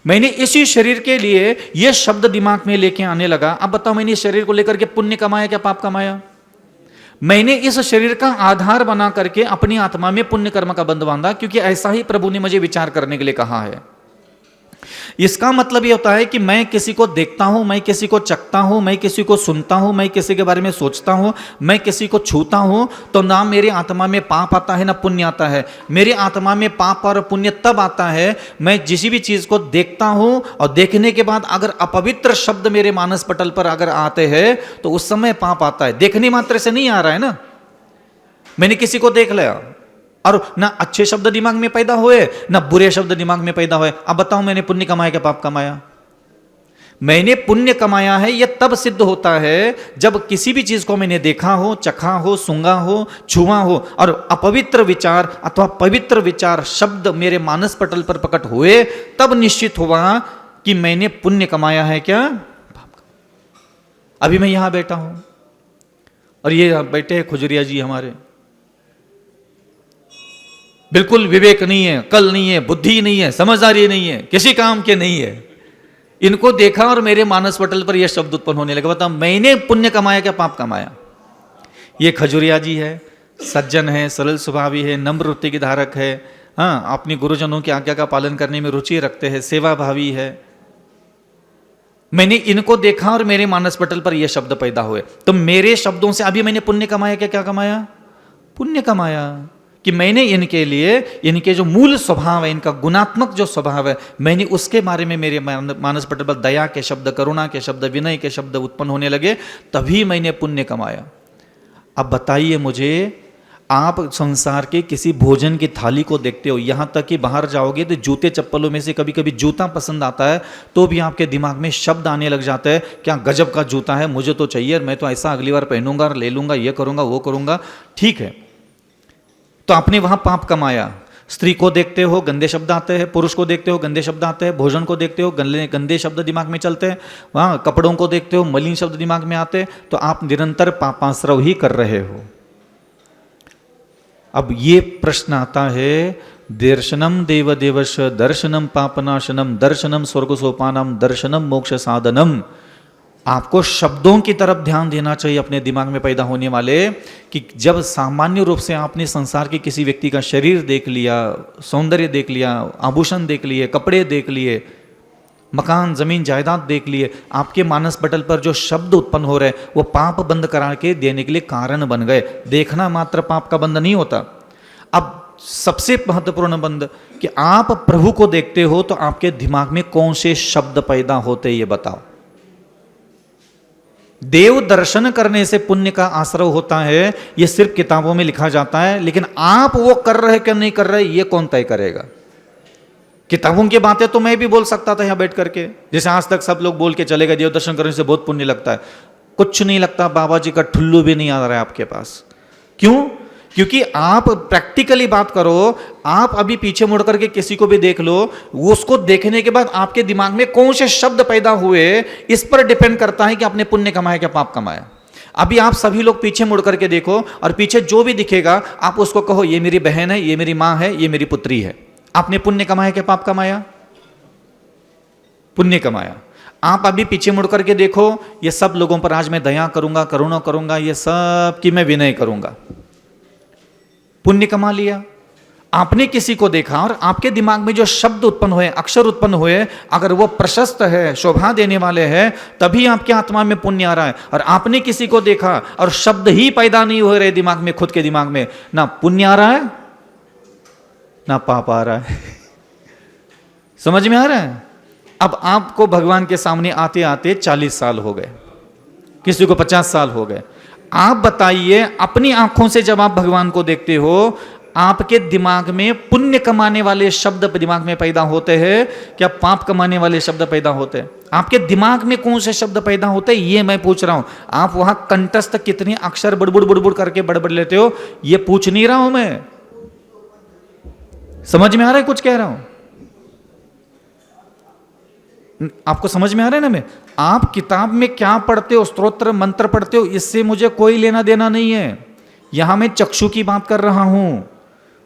मैंने इसी शरीर के लिए यह शब्द दिमाग में लेके आने लगा। अब बताओ, मैंने इस शरीर को लेकर के पुण्य कमाया क्या पाप कमाया? मैंने इस शरीर का आधार बना करके अपनी आत्मा में पुण्य कर्म का बंध बांधा, क्योंकि ऐसा ही प्रभु ने मुझे विचार करने के लिए कहा है। इसका मतलब यह होता है कि मैं किसी को देखता हूं, मैं किसी को चखता हूं, मैं किसी को सुनता हूं, मैं किसी के बारे में सोचता हूं, मैं किसी को छूता हूं, तो ना मेरे आत्मा में पाप आता है ना पुण्य आता है। मेरे आत्मा में पाप और पुण्य तब आता है मैं जिस भी चीज को देखता हूं और देखने के बाद अगर अपवित्र शब्द मेरे मानस पटल पर अगर आते हैं तो उस समय पाप आता है। देखने मात्र से नहीं आ रहा है ना, मैंने किसी को देख लिया और ना अच्छे शब्द दिमाग में पैदा हुए ना बुरे शब्द दिमाग में पैदा हुए। अब बताओ, मैंने पुण्य कमाया क्या पाप कमाया? मैंने पुण्य कमाया है। यह तब सिद्ध होता है जब किसी भी चीज को मैंने देखा हो, चखा हो, सूंघा हो, छुआ हो और अपवित्र विचार अथवा पवित्र विचार शब्द मेरे मानस पटल पर प्रकट हुए, तब निश्चित हुआ कि मैंने पुण्य कमाया है क्या पाप। अभी मैं यहां बैठा हूं और ये बैठे हैं खुजरिया जी हमारे, बिल्कुल विवेक नहीं है, कल नहीं है, बुद्धि नहीं है, समझदारी नहीं है, किसी काम के नहीं है। इनको देखा और मेरे मानस पटल पर यह शब्द उत्पन्न होने लगा। बताओ, मैंने पुण्य कमाया क्या पाप कमाया? ये खजुरिया जी है, सज्जन है, सरल स्वभावी है, नम्र वृत्ति के धारक है, हाँ, अपने गुरुजनों की आज्ञा का पालन करने में रुचि रखते हैं, सेवा भावी है। मैंने इनको देखा और मेरे मानस पटल पर यह शब्द पैदा हुए, तो मेरे शब्दों से अभी मैंने पुण्य कमाया क्या? क्या कमाया? पुण्य कमाया। कि मैंने इनके लिए, इनके जो मूल स्वभाव है, इनका गुणात्मक जो स्वभाव है, मैंने उसके बारे में मेरे मानस पटल पर दया के शब्द, करुणा के शब्द, विनय के शब्द उत्पन्न होने लगे, तभी मैंने पुण्य कमाया। अब बताइए मुझे, आप संसार के किसी भोजन की थाली को देखते हो, यहाँ तक कि बाहर जाओगे तो जूते चप्पलों में से कभी कभी जूता पसंद आता है तो भी आपके दिमाग में शब्द आने लग जाता है, क्या गजब का जूता है, मुझे तो चाहिए, मैं तो ऐसा अगली बार पहनूंगा, ले लूंगा, ये करूंगा, वो करूंगा। ठीक है, तो आपने वहां पाप कमाया। स्त्री को देखते हो गंदे शब्द आते हैं, पुरुष को देखते हो गंदे शब्द आते हैं, भोजन को देखते हो गंदे शब्द दिमाग में चलते हैं, वहाँ कपड़ों को देखते हो मलिन शब्द दिमाग में आते हैं, तो आप निरंतर पापाश्रव ही कर रहे हो। अब ये प्रश्न आता है, दर्शनम देवदेवश दर्शनम पापनाशनम दर्शनम स्वर्ग सोपानम दर्शनम मोक्ष साधनम। आपको शब्दों की तरफ ध्यान देना चाहिए अपने दिमाग में पैदा होने वाले, कि जब सामान्य रूप से आपने संसार के किसी व्यक्ति का शरीर देख लिया, सौंदर्य देख लिया, आभूषण देख लिए, कपड़े देख लिए, मकान जमीन जायदाद देख लिए, आपके मानस पटल पर जो शब्द उत्पन्न हो रहे वो पाप बंद करा के देने के लिए कारण बन गए। देखना मात्र पाप का बंद नहीं होता। अब सबसे महत्वपूर्ण बंद कि आप प्रभु को देखते हो तो आपके दिमाग में कौन से शब्द पैदा होते ये बताओ। देव दर्शन करने से पुण्य का आश्रय होता है, यह सिर्फ किताबों में लिखा जाता है, लेकिन आप वो कर रहे कि नहीं कर रहे ये कौन तय करेगा। किताबों की बातें तो मैं भी बोल सकता था यहां बैठ करके, जैसे आज तक सब लोग बोल के चले गए देव दर्शन करने से बहुत पुण्य लगता है। कुछ नहीं लगता, बाबा जी का ठुल्लू भी नहीं आ रहा है आपके पास। क्यों? क्योंकि आप प्रैक्टिकली बात करो, आप अभी पीछे मुड़ करके किसी को भी देख लो, उसको देखने के बाद आपके दिमाग में कौन से शब्द पैदा हुए इस पर डिपेंड करता है कि आपने पुण्य कमाया क्या पाप कमाया। अभी आप सभी लोग पीछे मुड़ करके देखो और पीछे जो भी दिखेगा आप उसको कहो ये मेरी बहन है, ये मेरी मां है, ये मेरी पुत्री है। आपने पुण्य कमाया क्या पाप कमाया? पुण्य कमाया। आप अभी पीछे मुड़ करके देखो, ये सब लोगों पर आज मैं दया करूंगा, करुणा करूंगा, ये सब की मैं विनय करूंगा, पुण्य कमा लिया। आपने किसी को देखा और आपके दिमाग में जो शब्द उत्पन्न हुए, अक्षर उत्पन्न हुए, अगर वो प्रशस्त है, शोभा देने वाले हैं, तभी आपके आत्मा में पुण्य आ रहा है। और आपने किसी को देखा और शब्द ही पैदा नहीं हो रहे दिमाग में, खुद के दिमाग में, ना पुण्य आ रहा है ना पाप आ रहा है। समझ में आ रहा है? अब आपको भगवान के सामने आते आते 40 साल हो गए, किसी को 50 साल हो गए। आप बताइए, अपनी आंखों से जब आप भगवान को देखते हो, आपके दिमाग में पुण्य कमाने वाले शब्द दिमाग में पैदा होते हैं क्या पाप कमाने वाले शब्द पैदा होते हैं? आपके दिमाग में कौन से शब्द पैदा होते हैं ये मैं पूछ रहा हूं। आप वहां कंठस्थ कितने अक्षर बुड़बुड़ बुड़बुड़ करके बड़बड़ लेते हो ये पूछ नहीं रहा हूं मैं। समझ में आ रहा है कुछ कह रहा हूं? आपको समझ में आ रहा है ना? मैं आप किताब में क्या पढ़ते हो, स्तोत्र मंत्र पढ़ते हो, इससे मुझे कोई लेना देना नहीं है। यहां मैं चक्षु की बात कर रहा हूं।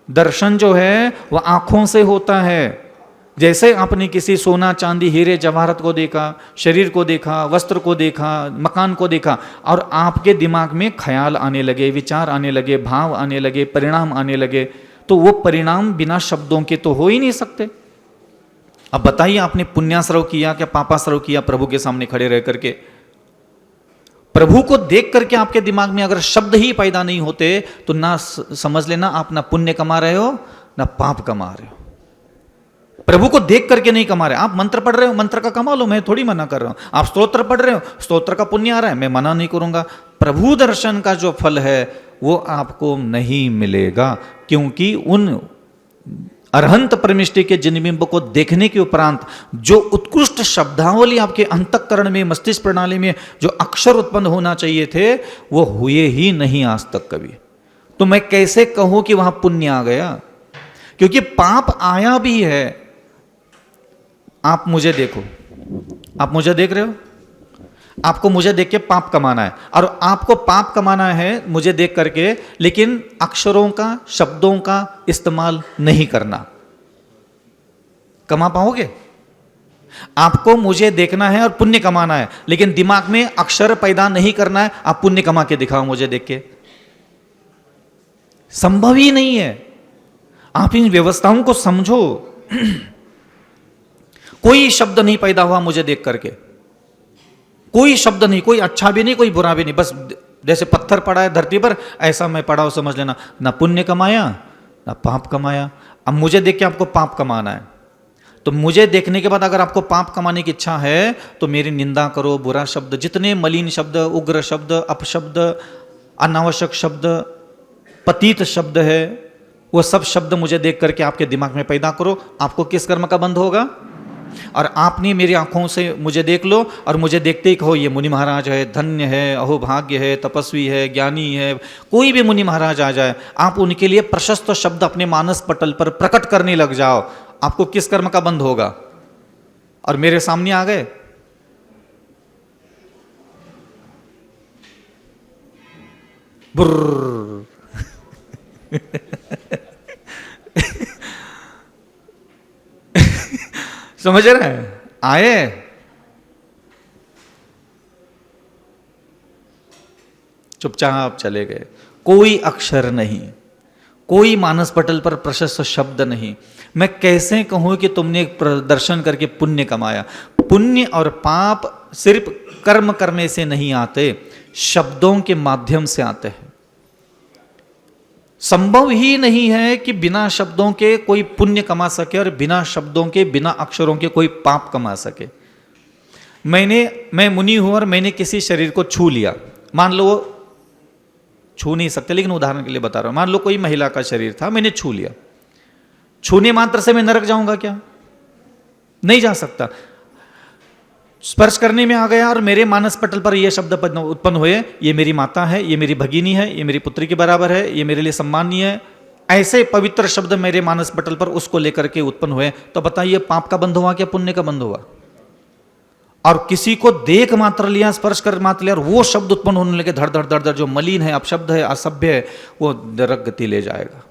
दर्शन जो है वह आंखों से होता है। जैसे आपने किसी सोना चांदी हीरे जवाहरत को देखा, शरीर को देखा, वस्त्र को देखा, मकान को देखा, और आपके दिमाग में ख्याल आने लगे, विचार आने लगे, भाव आने लगे, परिणाम आने लगे, तो वो परिणाम बिना शब्दों के तो हो ही नहीं सकते। अब बताइए, आपने पुण्याश्रव किया क्या पापाश्रव किया? प्रभु के सामने खड़े रह करके प्रभु को देख करके आपके दिमाग में अगर शब्द ही पैदा नहीं होते तो ना समझ लेना आप ना पुण्य कमा रहे हो ना पाप कमा रहे हो। प्रभु को देख करके नहीं कमा रहे। आप मंत्र पढ़ रहे हो, मंत्र का कमा लो, मैं थोड़ी मना कर रहा हूं। आप स्तोत्र पढ़ रहे हो, स्तोत्र का पुण्य आ रहा है, मैं मना नहीं करूंगा। प्रभु दर्शन का जो फल है वो आपको नहीं मिलेगा, क्योंकि उन अरहंत परमिष्टि के जिनबिंब को देखने के उपरांत जो उत्कृष्ट शब्दावली आपके अंतःकरण में, मस्तिष्क प्रणाली में जो अक्षर उत्पन्न होना चाहिए थे वो हुए ही नहीं आज तक कभी। तो मैं कैसे कहूं कि वहां पुण्य आ गया? क्योंकि पाप आया भी है। आप मुझे देखो, आप मुझे देख रहे हो, आपको मुझे देख के पाप कमाना है, और आपको पाप कमाना है मुझे देख करके, लेकिन अक्षरों का, शब्दों का इस्तेमाल नहीं करना। कमा पाओगे? आपको मुझे देखना है और पुण्य कमाना है, लेकिन दिमाग में अक्षर पैदा नहीं करना है। आप पुण्य कमा के दिखाओ मुझे देख के, संभव ही नहीं है। आप इन व्यवस्थाओं को समझो। कोई शब्द नहीं पैदा हुआ मुझे देख करके, कोई शब्द नहीं, कोई अच्छा भी नहीं, कोई बुरा भी नहीं, बस जैसे पत्थर पड़ा है धरती पर ऐसा मैं पड़ा हूं, समझ लेना। ना पुण्य कमाया ना पाप कमाया। अब मुझे देख के आपको पाप कमाना है, तो मुझे देखने के बाद अगर आपको पाप कमाने की इच्छा है तो मेरी निंदा करो, बुरा शब्द, जितने मलिन शब्द, उग्र शब्द, अपशब्द, अनावश्यक शब्द, पतित शब्द है, वो सब शब्द मुझे देख करके आपके दिमाग में पैदा करो। आपको किस कर्म का बंध होगा? और आपने मेरी आंखों से मुझे देख लो और मुझे देखते ही कहो ये मुनि महाराज है, धन्य है, अहोभाग्य है, तपस्वी है, ज्ञानी है। कोई भी मुनि महाराज आ जाए, आप उनके लिए प्रशस्त शब्द अपने मानस पटल पर प्रकट करने लग जाओ। आपको किस कर्म का बंध होगा? और मेरे सामने आ गए, बुर्र समझ रहे हैं? आए, चुपचाप चले गए, कोई अक्षर नहीं, कोई मानस पटल पर प्रशस्त शब्द नहीं। मैं कैसे कहूं कि तुमने प्रदर्शन करके पुण्य कमाया? पुण्य और पाप सिर्फ कर्म करने से नहीं आते, शब्दों के माध्यम से आते हैं। संभव ही नहीं है कि बिना शब्दों के कोई पुण्य कमा सके और बिना शब्दों के, बिना अक्षरों के कोई पाप कमा सके। मैं मुनि हूं और मैंने किसी शरीर को छू लिया, मान लो छू नहीं सकते लेकिन उदाहरण के लिए बता रहा हूं, मान लो कोई महिला का शरीर था, मैंने छू लिया, छूने मात्र से मैं नरक जाऊंगा क्या? नहीं जा सकता। स्पर्श करने में आ गया और मेरे मानस पटल पर यह शब्द उत्पन्न हुए, ये मेरी माता है, ये मेरी भगिनी है, ये मेरी पुत्री के बराबर है, ये मेरे लिए सम्मानीय है, ऐसे पवित्र शब्द मेरे मानस पटल पर उसको लेकर के उत्पन्न हुए, तो बताइए पाप का बंध हुआ क्या पुण्य का बंध हुआ? और किसी को देख मात्र लिया, स्पर्श कर मात्र लिया और वो शब्द उत्पन्न होने लगे, धड़ धड़ धड़ धड़, जो मलिन है, अपशब्द है, असभ्य है, वो नरक गति ले जाएगा।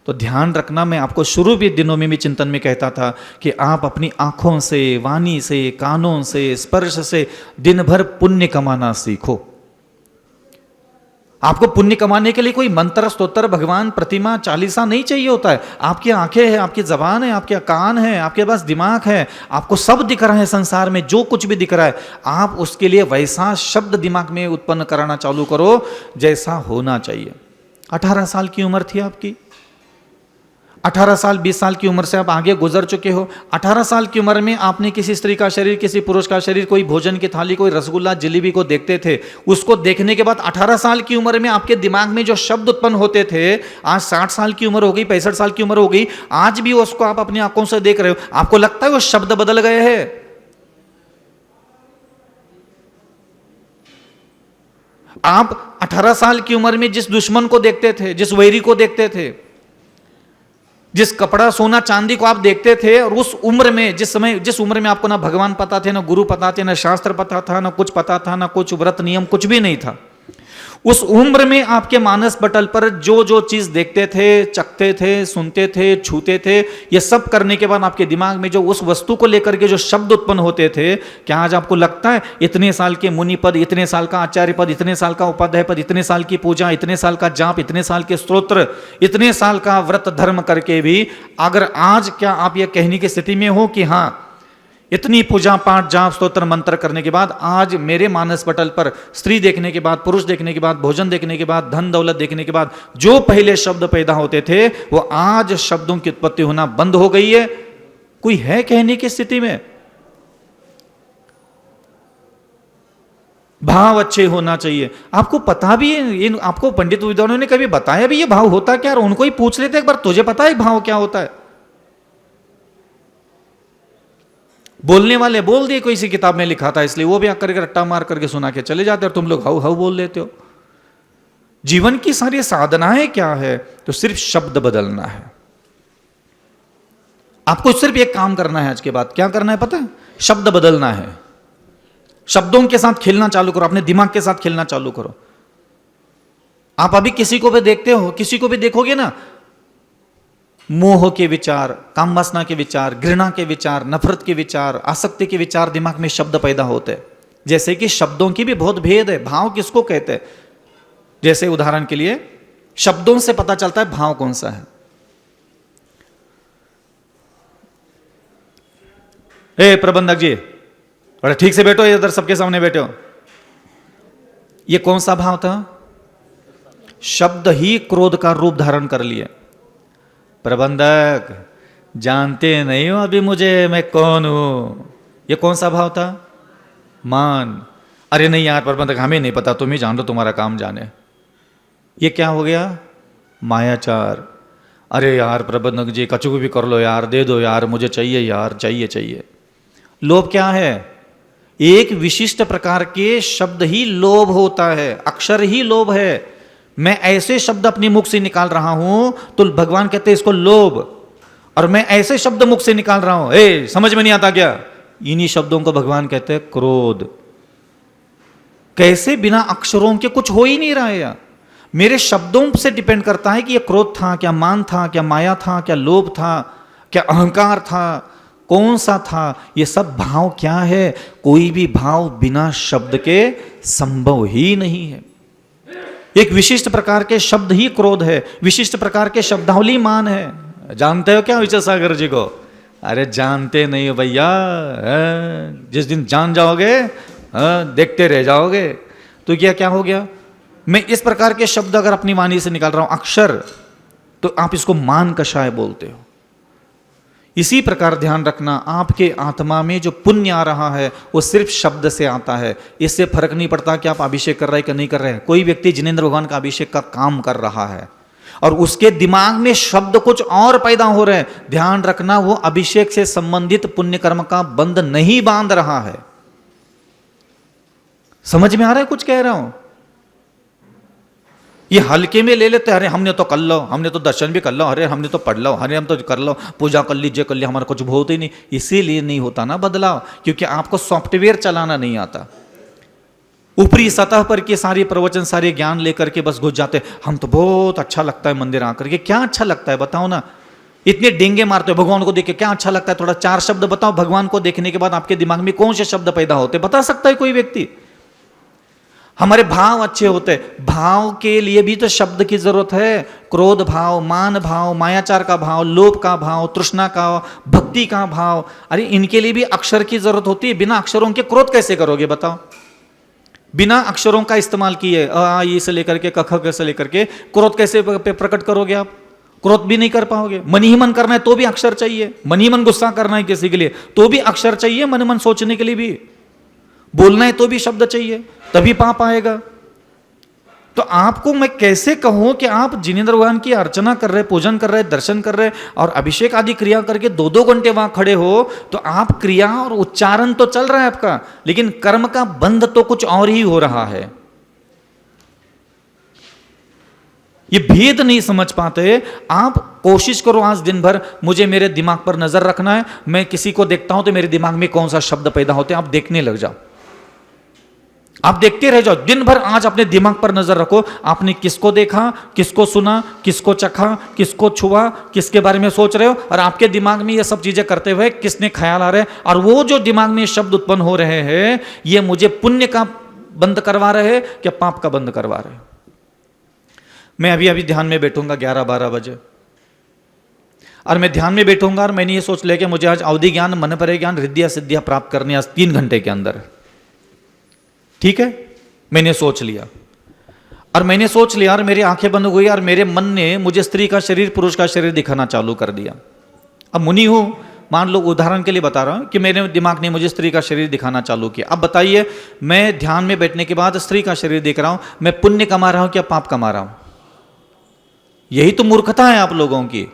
तो ध्यान रखना, मैं आपको शुरू भी दिनों में भी चिंतन में कहता था कि आप अपनी आंखों से, वाणी से, कानों से, स्पर्श से दिन भर पुण्य कमाना सीखो। आपको पुण्य कमाने के लिए कोई मंत्र, स्तोत्र, भगवान, प्रतिमा, चालीसा नहीं चाहिए होता है। आपकी आंखें हैं, आपकी जबान है, आपके कान है, आपके पास दिमाग है, आपको सब दिख रहा है संसार में, जो कुछ भी दिख रहा है, आप उसके लिए वैसा शब्द दिमाग में उत्पन्न कराना चालू करो जैसा होना चाहिए। 18 साल की उम्र थी आपकी, 18 साल 20 साल की उम्र से आप आगे गुजर चुके हो। 18 साल की उम्र में आपने किसी स्त्री का शरीर, किसी पुरुष का शरीर, कोई भोजन की थाली, कोई रसगुल्ला, जलेबी को देखते थे। उसको देखने के बाद 18 साल की उम्र में आपके दिमाग में जो शब्द उत्पन्न होते थे, आज 60 साल की उम्र हो गई, 65 साल की उम्र हो गई, आज भी उसको आप अपनी आंखों से देख रहे हो, आपको लगता है वो शब्द बदल गए हैं? आप 18 साल की उम्र में जिस दुश्मन को देखते थे, जिस वैरी को देखते थे, जिस कपड़ा, सोना, चांदी को आप देखते थे, और उस उम्र में, जिस उम्र में आपको ना भगवान पता थे, ना गुरु पता थे, ना शास्त्र पता था, ना कुछ पता था, ना कुछ व्रत नियम, कुछ भी नहीं था, उस उम्र में आपके मानस पटल पर जो जो चीज देखते थे, चखते थे, सुनते थे, छूते थे, ये सब करने के बाद आपके दिमाग में जो उस वस्तु को लेकर के जो शब्द उत्पन्न होते थे, क्या आज आपको लगता है इतने साल के मुनि पद, इतने साल का आचार्य पद, इतने साल का उपाध्याय पद, इतने साल की पूजा, इतने साल का जाप, इतने साल के स्तोत्र, इतने साल का व्रत धर्म करके भी अगर आज क्या आप ये कहने की स्थिति में हो कि हाँ, इतनी पूजा पाठ, जाप, स्तोत्र, मंत्र करने के बाद आज मेरे मानस पटल पर स्त्री देखने के बाद, पुरुष देखने के बाद, भोजन देखने के बाद, धन दौलत देखने के बाद जो पहले शब्द पैदा होते थे, वो आज शब्दों की उत्पत्ति होना बंद हो गई है? कोई है कहने की स्थिति में? भाव अच्छे होना चाहिए। आपको पता भी है, आपको पंडित विद्वानों ने कभी बताया भी ये भाव होता क्या? और उनको ही पूछ लेते एक बार, तुझे पता है भाव क्या होता है? बोलने वाले बोल दिए, कोई सी किताब में लिखा था, इसलिए वो भी आकर के रट्टा मार करके सुना के चले जाते, और तुम लोग हाउ हाउ बोल लेते हो। जीवन की सारी साधनाएं क्या है? तो सिर्फ शब्द बदलना है। आपको सिर्फ एक काम करना है आज के बाद, क्या करना है पता है? शब्द बदलना है। शब्दों के साथ खेलना चालू करो, अपने दिमाग के साथ खेलना चालू करो। आप अभी किसी को भी देखते हो, किसी को भी देखोगे ना, मोह के विचार, काम वासना के विचार, घृणा के विचार, नफरत के विचार, आसक्ति के विचार दिमाग में शब्द पैदा होते हैं। जैसे कि शब्दों की भी बहुत भेद है। भाव किसको कहते हैं? जैसे उदाहरण के लिए शब्दों से पता चलता है भाव कौन सा है। ए प्रबंधक जी, बड़े ठीक से बैठो, इधर सबके सामने बैठे हो। ये कौन सा भाव था? शब्द ही क्रोध का रूप धारण कर लिए। प्रबंधक जानते नहीं हो अभी मुझे, मैं कौन हूं। ये कौन सा भाव था? मान। अरे नहीं यार प्रबंधक, हमें नहीं पता, तुम ही जान लो, तुम्हारा काम जाने। ये क्या हो गया? मायाचार, अरे यार प्रबंधक जी कछु भी कर लो यार, दे दो यार, मुझे चाहिए यार, चाहिए चाहिए। लोभ क्या है? एक विशिष्ट प्रकार के शब्द ही लोभ होता है, अक्षर ही लोभ है। मैं ऐसे शब्द अपने मुख से निकाल रहा हूं तो भगवान कहते हैं इसको लोभ, और मैं ऐसे शब्द मुख से निकाल रहा हूं, समझ में नहीं आता क्या, इन्हीं शब्दों को भगवान कहते हैं क्रोध। कैसे? बिना अक्षरों के कुछ हो ही नहीं रहा है। मेरे शब्दों से डिपेंड करता है कि यह क्रोध था, क्या मान था, क्या माया था, क्या लोभ था, क्या अहंकार था, कौन सा था। ये सब भाव क्या है? कोई भी भाव बिना शब्द के संभव ही नहीं है। एक विशिष्ट प्रकार के शब्द ही क्रोध है, विशिष्ट प्रकार के शब्दावली मान है। जानते हो क्या विजय सागर जी को? अरे जानते नहीं हो भैया, जिस दिन जान जाओगे देखते रह जाओगे। तो क्या हो गया? मैं इस प्रकार के शब्द अगर अपनी वाणी से निकाल रहा हूं, अक्षर, तो आप इसको मान कषाय बोलते हो। इसी प्रकार ध्यान रखना, आपके आत्मा में जो पुण्य आ रहा है वो सिर्फ शब्द से आता है। इससे फर्क नहीं पड़ता कि आप अभिषेक कर रहे हैं कि नहीं कर रहे हैं। कोई व्यक्ति जिनेंद्र भगवान का अभिषेक का काम कर रहा है और उसके दिमाग में शब्द कुछ और पैदा हो रहे हैं, ध्यान रखना वो अभिषेक से संबंधित पुण्य कर्म का बंध नहीं बांध रहा है। समझ में आ रहा है कुछ कह रहा हूं? ये हल्के में ले लेते हैं, अरे हमने तो कर लो, हमने तो दर्शन भी कर लो, अरे हमने तो पढ़ लो, अरे हम तो कर लो, पूजा कर लीजिए कर लिया, हमारा कुछ होता ही नहीं। इसीलिए नहीं होता ना बदलाव, क्योंकि आपको सॉफ्टवेयर चलाना नहीं आता। ऊपरी सतह पर के सारे प्रवचन, सारे ज्ञान लेकर के बस घुस जाते, हम तो बहुत अच्छा लगता है मंदिर आकर के। क्या अच्छा लगता है बताओ ना? इतने डेंगे मारते हो भगवान को देख के, क्या अच्छा लगता है? थोड़ा चार शब्द बताओ भगवान को देखने के बाद आपके दिमाग में कौन से शब्द पैदा होते, बता सकता है कोई व्यक्ति? हमारे भाव अच्छे होते, भाव के लिए भी तो शब्द की जरूरत है। क्रोध भाव, मान भाव, मायाचार का भाव, लोभ का भाव, तृष्णा का, भक्ति का भाव, अरे इनके लिए भी अक्षर की जरूरत होती है। बिना अक्षरों के क्रोध कैसे करोगे बताओ? बिना अक्षरों का इस्तेमाल किए अ ई से लेकर के क से लेकर के क्रोध कैसे प्रकट करोगे आप? क्रोध भी नहीं कर पाओगे। मन ही मन करना है तो भी अक्षर चाहिए, मन ही मन गुस्सा करना है किसी के लिए तो भी अक्षर चाहिए, मन मन सोचने के लिए भी बोलना है तो भी शब्द चाहिए, तभी पाप आएगा। तो आपको मैं कैसे कहूं कि आप जिनेंद्र भगवान की अर्चना कर रहे, पूजन कर रहे, दर्शन कर रहे और अभिषेक आदि क्रिया करके 2-2 घंटे वहां खड़े हो, तो आप क्रिया और उच्चारण तो चल रहा है आपका, लेकिन कर्म का बंध तो कुछ और ही हो रहा है। ये भेद नहीं समझ पाते। आप कोशिश करो आज दिन भर, मुझे मेरे दिमाग पर नजर रखना है, मैं किसी को देखता हूं तो मेरे दिमाग में कौन सा शब्द पैदा होते हैं, आप देखने लग जाओ, आप देखते रह जाओ दिन भर। आज अपने दिमाग पर नजर रखो, आपने किसको देखा, किसको सुना, किसको चखा, किसको छुआ, किसके बारे में सोच रहे हो, और आपके दिमाग में ये सब चीजें करते हुए किसने ख्याल आ रहे हैं, और वो जो दिमाग में शब्द उत्पन्न हो रहे हैं ये मुझे पुण्य का बंद करवा रहे हैं क्या पाप का बंद करवा रहे हैं? मैं अभी ध्यान में बैठूंगा 11-12 बजे, और मैं ध्यान में बैठूंगा और मैंने ये सोच लिया कि मुझे आज अवधि ज्ञान, मन परे ज्ञान, रिद्धियां सिद्धियां प्राप्त करनी आज 3 घंटे के अंदर। ठीक है, मैंने सोच लिया, और मैंने सोच लिया और मेरी आंखें बंद हो गई और मेरे मन ने मुझे स्त्री का शरीर, पुरुष का शरीर दिखाना चालू कर दिया। अब मुनि हूं, मान लो उदाहरण के लिए बता रहा हूं कि मेरे दिमाग ने मुझे स्त्री का शरीर दिखाना चालू किया। अब बताइए, मैं ध्यान में बैठने के बाद स्त्री का शरीर देख रहा हूं, मैं पुण्य कमा रहा हूं क्या पाप कमा रहा हूं? यही तो मूर्खता है आप लोगों की।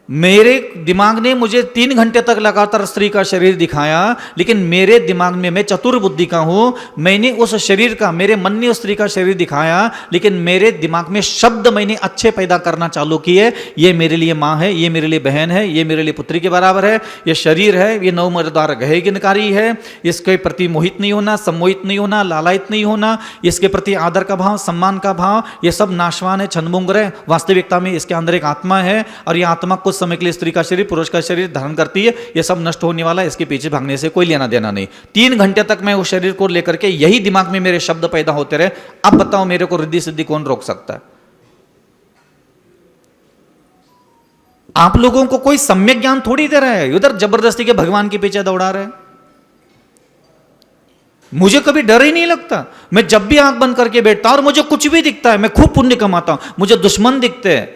मेरे दिमाग ने मुझे 3 घंटे तक लगातार स्त्री का शरीर दिखाया, लेकिन मेरे दिमाग में, मैं चतुर बुद्धि का हूं, मैंने उस शरीर का, मेरे मन ने उस स्त्री का शरीर दिखाया, लेकिन मेरे दिमाग में शब्द मैंने अच्छे पैदा करना चालू किए। ये मेरे लिए माँ है, ये मेरे लिए बहन है, ये मेरे लिए पुत्री के बराबर है, ये शरीर है, ये 9 मर्दार गहे गिनकारी है, इसके प्रति मोहित नहीं होना, सम्मोहित नहीं होना, लालायित नहीं होना, इसके प्रति आदर का भाव, सम्मान का भाव, ये सब नाशवान है, छनमुंगर है। वास्तविकता में इसके अंदर एक आत्मा है, और ये आत्मा कुछ समय के लिए स्त्री का शरीर, पुरुष का शरीर धारण करती है। ये सब नष्ट होने वाला है, इसके पीछे भागने से कोई लेना देना नहीं। 3 घंटे तक मैं उस शरीर को लेकर के यही दिमाग में मेरे शब्द पैदा होते रहे। अब बताओ मेरे को रिद्धि सिद्धि कौन रोक सकता है? आप लोगों को कोई सम्यक ज्ञान थोड़ी दे रहा है, उधर जबरदस्ती के भगवान के पीछे दौड़ा रहे हैं। मुझे कभी डर ही नहीं लगता। मैं जब भी आंख बंद करके बैठता हूं और मुझे कुछ भी दिखता है, मैं खूब पुण्य कमाता हूं, मुझे दुश्मन दिखते हैं,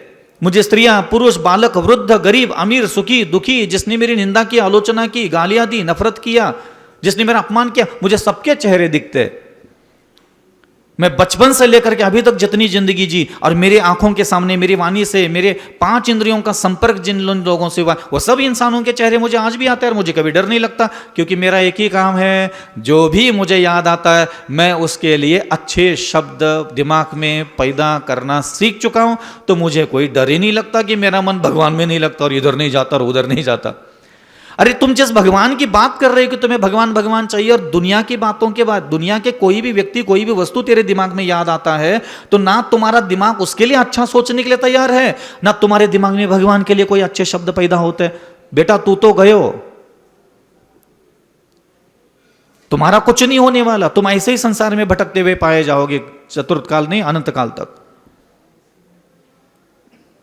मुझे स्त्रियां, पुरुष, बालक, वृद्ध, गरीब, अमीर, सुखी, दुखी, जिसने मेरी निंदा की, आलोचना की, गालियां दी, नफरत किया, जिसने मेरा अपमान किया, मुझे सबके चेहरे दिखते। मैं बचपन से लेकर के अभी तक जितनी जिंदगी जी और मेरे आंखों के सामने मेरी वाणी से मेरे 5 इंद्रियों का संपर्क जिन लोगों से हुआ वो सब इंसानों के चेहरे मुझे आज भी आते हैं और मुझे कभी डर नहीं लगता, क्योंकि मेरा एक ही काम है, जो भी मुझे याद आता है मैं उसके लिए अच्छे शब्द दिमाग में पैदा करना सीख चुका हूं, तो मुझे कोई डर ही नहीं लगता कि मेरा मन भगवान में नहीं लगता और इधर नहीं जाता और उधर नहीं जाता। अरे तुम जिस भगवान की बात कर रहे हो कि तुम्हें भगवान भगवान चाहिए, और दुनिया की बातों के बाद दुनिया के कोई भी व्यक्ति कोई भी वस्तु तेरे दिमाग में याद आता है तो ना तुम्हारा दिमाग उसके लिए अच्छा सोचने के लिए तैयार है, ना तुम्हारे दिमाग में भगवान के लिए कोई अच्छे शब्द पैदा होते हैं। बेटा तू तो गयो, तुम्हारा कुछ नहीं होने वाला, तुम ऐसे ही संसार में भटकते हुए पाए जाओगे चतुर्थ काल नहीं अनंत काल तक।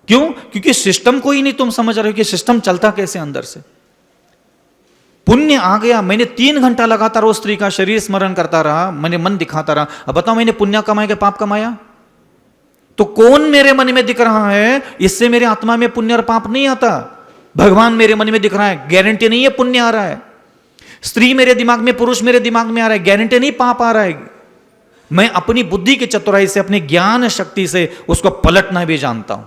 क्यों? क्योंकि सिस्टम को ही नहीं तुम समझ रहे हो कि सिस्टम चलता कैसे अंदर से। पुण्य आ गया, मैंने 3 घंटा लगातार उस स्त्री का शरीर स्मरण करता रहा, मैंने मन दिखाता रहा, अब बताओ मैंने पुण्य कमाया कि पाप कमाया? तो कौन मेरे मन में दिख रहा है? इससे मेरे आत्मा में पुण्य और पाप नहीं आता, भगवान मेरे मन में दिख रहा है, गारंटी नहीं है पुण्य आ रहा है। स्त्री मेरे दिमाग में, पुरुष मेरे दिमाग में आ रहा है, गारंटी नहीं पाप आ रहा है। मैं अपनी बुद्धि की चतुराई से, अपनी ज्ञान शक्ति से उसको पलटना भी जानता हूं,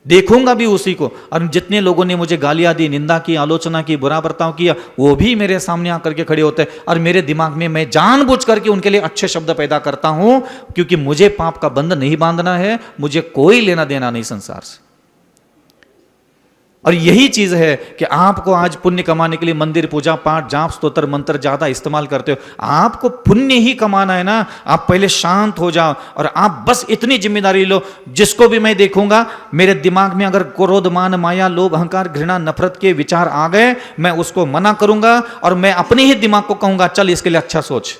देखूंगा भी उसी को। और जितने लोगों ने मुझे गालियां दी, निंदा की, आलोचना की, बुरा बर्ताव किया, वो भी मेरे सामने आकर के खड़े होते हैं और मेरे दिमाग में मैं जानबूझ करके उनके लिए अच्छे शब्द पैदा करता हूं, क्योंकि मुझे पाप का बंध नहीं बांधना है, मुझे कोई लेना देना नहीं संसार से। और यही चीज है कि आपको आज पुण्य कमाने के लिए मंदिर, पूजा पाठ, जाप, स्तोत्र, मंत्र ज्यादा इस्तेमाल करते हो। आपको पुण्य ही कमाना है ना, आप पहले शांत हो जाओ और आप बस इतनी जिम्मेदारी लो, जिसको भी मैं देखूंगा मेरे दिमाग में अगर क्रोध, मान, माया, लोभ, अहंकार, घृणा, नफरत के विचार आ गए, मैं उसको मना करूंगा और मैं अपने ही दिमाग को कहूंगा चल इसके लिए अच्छा सोच।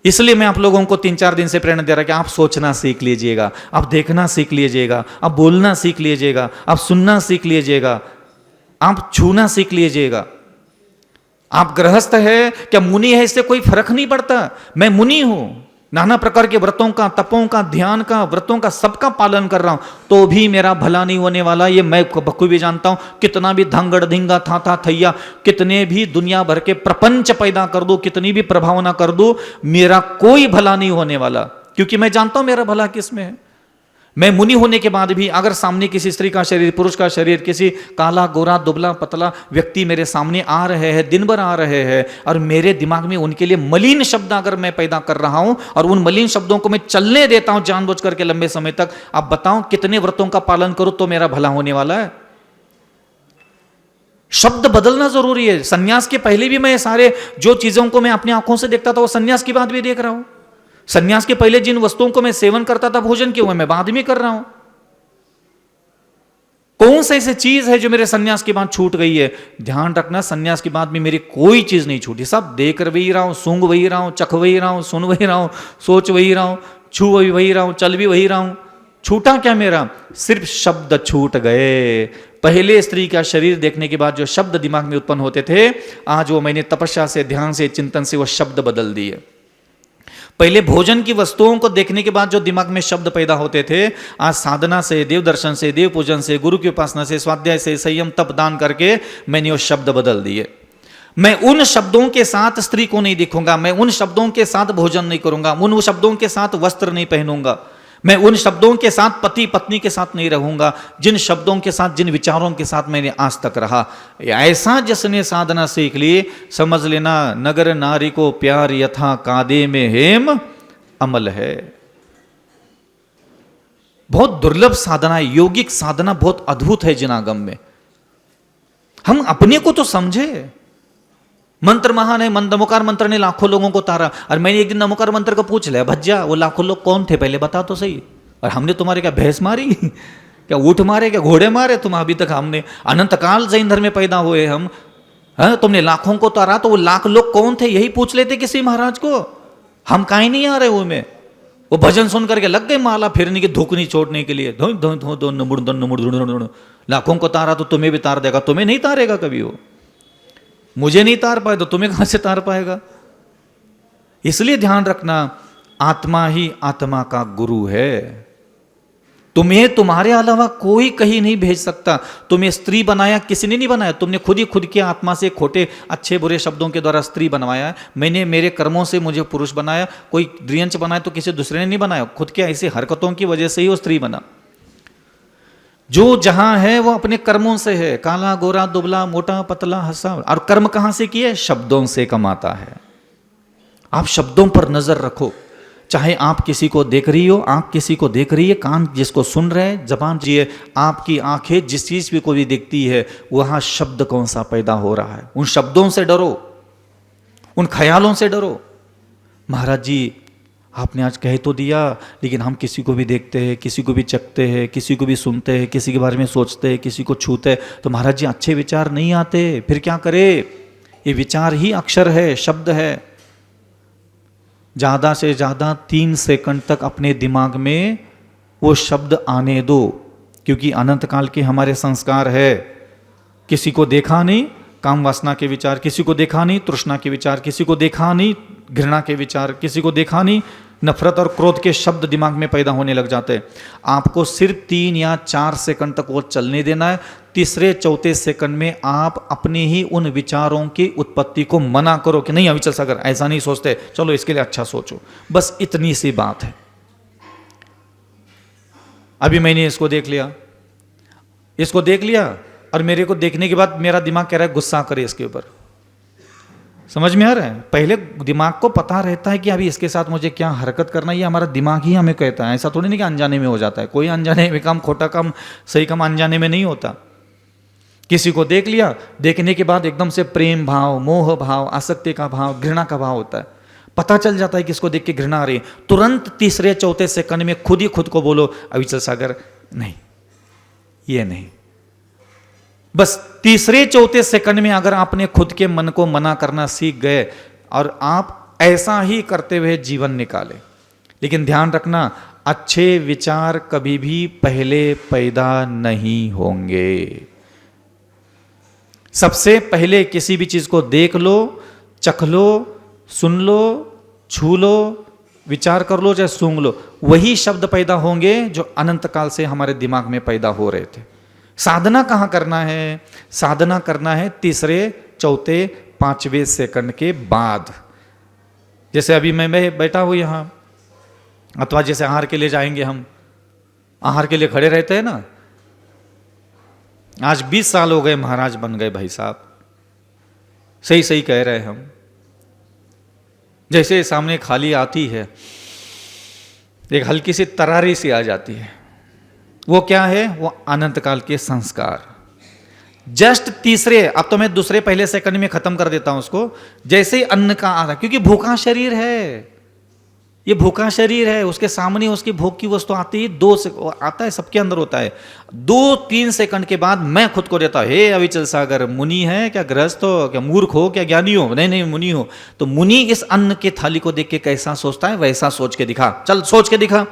इसलिए मैं आप लोगों को 3-4 दिन से प्रेरणा दे रहा कि आप सोचना सीख लीजिएगा, आप देखना सीख लीजिएगा, आप बोलना सीख लीजिएगा, आप सुनना सीख लीजिएगा, आप छूना सीख लीजिएगा। आप गृहस्थ है क्या मुनि है, इससे कोई फर्क नहीं पड़ता। मैं मुनि हूं, नाना प्रकार के व्रतों का, तपों का, ध्यान का, व्रतों का सबका पालन कर रहा हूं, तो भी मेरा भला नहीं होने वाला, ये मैं बखूबी जानता हूं। कितना भी धंगड़ धिंगा था थैया, कितने भी दुनिया भर के प्रपंच पैदा कर दो, कितनी भी प्रभावना कर दो, मेरा कोई भला नहीं होने वाला, क्योंकि मैं जानता हूं मेरा भला किस में है। मैं मुनि होने के बाद भी अगर सामने किसी स्त्री का शरीर, पुरुष का शरीर, किसी काला गोरा दुबला पतला व्यक्ति मेरे सामने आ रहे हैं, दिन भर आ रहे हैं, और मेरे दिमाग में उनके लिए मलिन शब्द अगर मैं पैदा कर रहा हूं और उन मलिन शब्दों को मैं चलने देता हूं जानबूझ करके लंबे समय तक, आप बताओ कितने व्रतों का पालन करूं तो मेरा भला होने वाला है? शब्द बदलना जरूरी है। सन्यास के पहले भी मैं सारे जो चीजों को मैं अपनी आंखों से देखता था वो सन्यास के बाद भी देख रहा हूं। सन्यास के पहले जिन वस्तुओं को मैं सेवन करता था भोजन के, हुए मैं बाद में कर रहा हूं। कौन सा ऐसी चीज है जो मेरे सन्यास के बाद छूट गई है? ध्यान रखना, सन्यास के बाद में मेरी कोई चीज नहीं छूटी, सब देख वही रहा हूं, सूंघ वही रहा हूं, चख वही रहा हूं, सुन वही रहा हूं, सोच वही रहा हूं, छू वही रहा हूं, चल भी वही रहा हूं। छूटा क्या मेरा? सिर्फ शब्द छूट गए। पहले स्त्री का शरीर देखने के बाद जो शब्द दिमाग में उत्पन्न होते थे, आज वो मैंने तपस्या से, ध्यान से, चिंतन से वो शब्द बदल दिए। पहले भोजन की वस्तुओं को देखने के बाद जो दिमाग में शब्द पैदा होते थे, आज साधना से, देव दर्शन से, देव पूजन से, गुरु की उपासना से, स्वाध्याय से, संयम, तप, दान करके मैंने वो शब्द बदल दिए। मैं उन शब्दों के साथ स्त्री को नहीं देखूंगा, मैं उन शब्दों के साथ भोजन नहीं करूंगा, उन शब्दों के साथ वस्त्र नहीं पहनूंगा, मैं उन शब्दों के साथ पति पत्नी के साथ नहीं रहूंगा, जिन शब्दों के साथ, जिन विचारों के साथ मैंने आज तक रहा। ऐसा जिसने साधना सीख ली, समझ लेना नगर नारी को प्यार यथा कादे में हेम अमल है। बहुत दुर्लभ साधना है, यौगिक साधना बहुत अद्भुत है जिनागम में। हम अपने को तो समझे। मंत्र महान है, नमोकार मंत्र ने लाखों लोगों को तारा। और मैंने एक दिन नमोकार मंत्र को पूछ लिया, भज्जा वो लाखों लोग कौन थे पहले बता तो सही। और हमने तुम्हारे क्या भैंस मारी क्या ऊंट मारे, क्या घोड़े मारे तुम? अभी तक हमने अनंत काल जैन धर्म में पैदा हुए हम, तुमने लाखों को तारा, तो वो लाख लोग कौन थे यही पूछ लेते किसी महाराज को। हम कहीं नहीं आ रहे वो में, वो भजन सुन करके लग गए माला फिरने की, धुकनी छोड़ने के लिए। लाखों को तारा तो तुम्हें भी तार देगा, तुम्हें नहीं तारेगा कभी वो। मुझे नहीं तार पाए तो तुम्हें कहां से तार पाएगा? इसलिए ध्यान रखना, आत्मा ही आत्मा का गुरु है। तुम्हें तुम्हारे अलावा कोई कहीं नहीं भेज सकता। तुम्हें स्त्री बनाया किसी ने नहीं बनाया, तुमने खुद ही खुद की आत्मा से खोटे अच्छे बुरे शब्दों के द्वारा स्त्री बनवाया है। मैंने मेरे कर्मों से मुझे पुरुष बनाया, कोई द्वियंच बनाया तो किसी दूसरे ने नहीं बनाया, खुद के ऐसी हरकतों की वजह से ही वो स्त्री बना। जो जहां है वो अपने कर्मों से है, काला गोरा दुबला मोटा पतला हंसा, और कर्म कहां से किए? शब्दों से कमाता है। आप शब्दों पर नजर रखो, चाहे आप किसी को देख रही हो, आंख किसी को देख रही है, कान जिसको सुन रहे हैं, जबान जिए, आपकी आंखें जिस चीज को भी देखती है, वहां शब्द कौन सा पैदा हो रहा है। उन शब्दों से डरो, उन ख्यालों से डरो। महाराज जी आपने आज कह तो दिया, लेकिन हम किसी को भी देखते हैं, किसी को भी चखते हैं, किसी को भी सुनते हैं, किसी के बारे में सोचते हैं, किसी को छूते हैं, तो महाराज जी अच्छे विचार नहीं आते, फिर क्या करे? ये विचार ही अक्षर है, शब्द है। ज़्यादा से ज़्यादा 3 सेकंड तक अपने दिमाग में वो शब्द आने दो, क्योंकि अनंत काल के हमारे संस्कार है। किसी को देखा नहीं, काम वासना के विचार, किसी को देखा नहीं, तृष्णा के विचार, किसी को देखा नहीं, घृणा के विचार, किसी को देखा नहीं, नफरत और क्रोध के शब्द दिमाग में पैदा होने लग जाते हैं। आपको सिर्फ 3 या 4 सेकंड तक वो चलने देना है। तीसरे चौथे सेकंड में आप अपने ही उन विचारों की उत्पत्ति को मना करो कि नहीं अविचल सागर ऐसा नहीं सोचते, चलो इसके लिए अच्छा सोचो। बस इतनी सी बात है। अभी मैंने इसको देख लिया, इसको देख लिया, और मेरे को देखने के बाद मेरा दिमाग कह रहा है गुस्सा करे इसके ऊपर। समझ में आ रहा है? पहले दिमाग को पता रहता है कि अभी इसके साथ मुझे क्या हरकत करना है, ये हमारा दिमाग ही हमें कहता है। ऐसा थोड़ी नहीं कि अनजाने में हो जाता है। कोई अनजाने में काम, खोटा काम, सही काम अनजाने में नहीं होता। किसी को देख लिया, देखने के बाद एकदम से प्रेम भाव, मोह भाव, आसक्ति का भाव, घृणा का भाव होता है। पता चल जाता है कि इसको देख के घृणा आ रही है। तुरंत तीसरे चौथे सेकंड में खुद ही खुद को बोलो अविचल सागर नहीं, ये नहीं। बस तीसरे चौथे सेकंड में अगर आपने खुद के मन को मना करना सीख गए और आप ऐसा ही करते हुए जीवन निकाले। लेकिन ध्यान रखना, अच्छे विचार कभी भी पहले पैदा नहीं होंगे। सबसे पहले किसी भी चीज को देख लो, चख लो, सुन लो, छू लो, विचार कर लो, चाहे सूंघ लो, वही शब्द पैदा होंगे जो अनंत काल से हमारे दिमाग में पैदा हो रहे थे। साधना कहाँ करना है? साधना करना है तीसरे चौथे पांचवें सेकंड के बाद। जैसे अभी मैं बैठा हूं यहां, अथवा जैसे आहार के लिए जाएंगे, हम आहार के लिए खड़े रहते हैं ना। आज 20 साल हो गए महाराज बन गए भाई साहब, सही सही कह रहे हैं हम। जैसे सामने खाली आती है, एक हल्की सी तरारी सी आ जाती है, वो क्या है? वो अनंत काल के संस्कार। जस्ट तीसरे, अब तो मैं दूसरे पहले सेकंड में खत्म कर देता हूं उसको। जैसे ही अन्न का आ रहा, क्योंकि भूखा शरीर है, ये भूखा शरीर है, उसके सामने उसकी भूख की वस्तु आती है, आता है, सबके अंदर होता है। 2-3 सेकंड के बाद मैं खुद को देता हूं, हे अविचल सागर, मुनि है क्या, गृहस्थ हो क्या, मूर्ख हो क्या, ज्ञानी हो? नहीं नहीं, मुनि हो। तो मुनि इस अन्न के थाली को देख के कैसा सोचता है, वैसा सोच के दिखा। चल सोच के दिखा।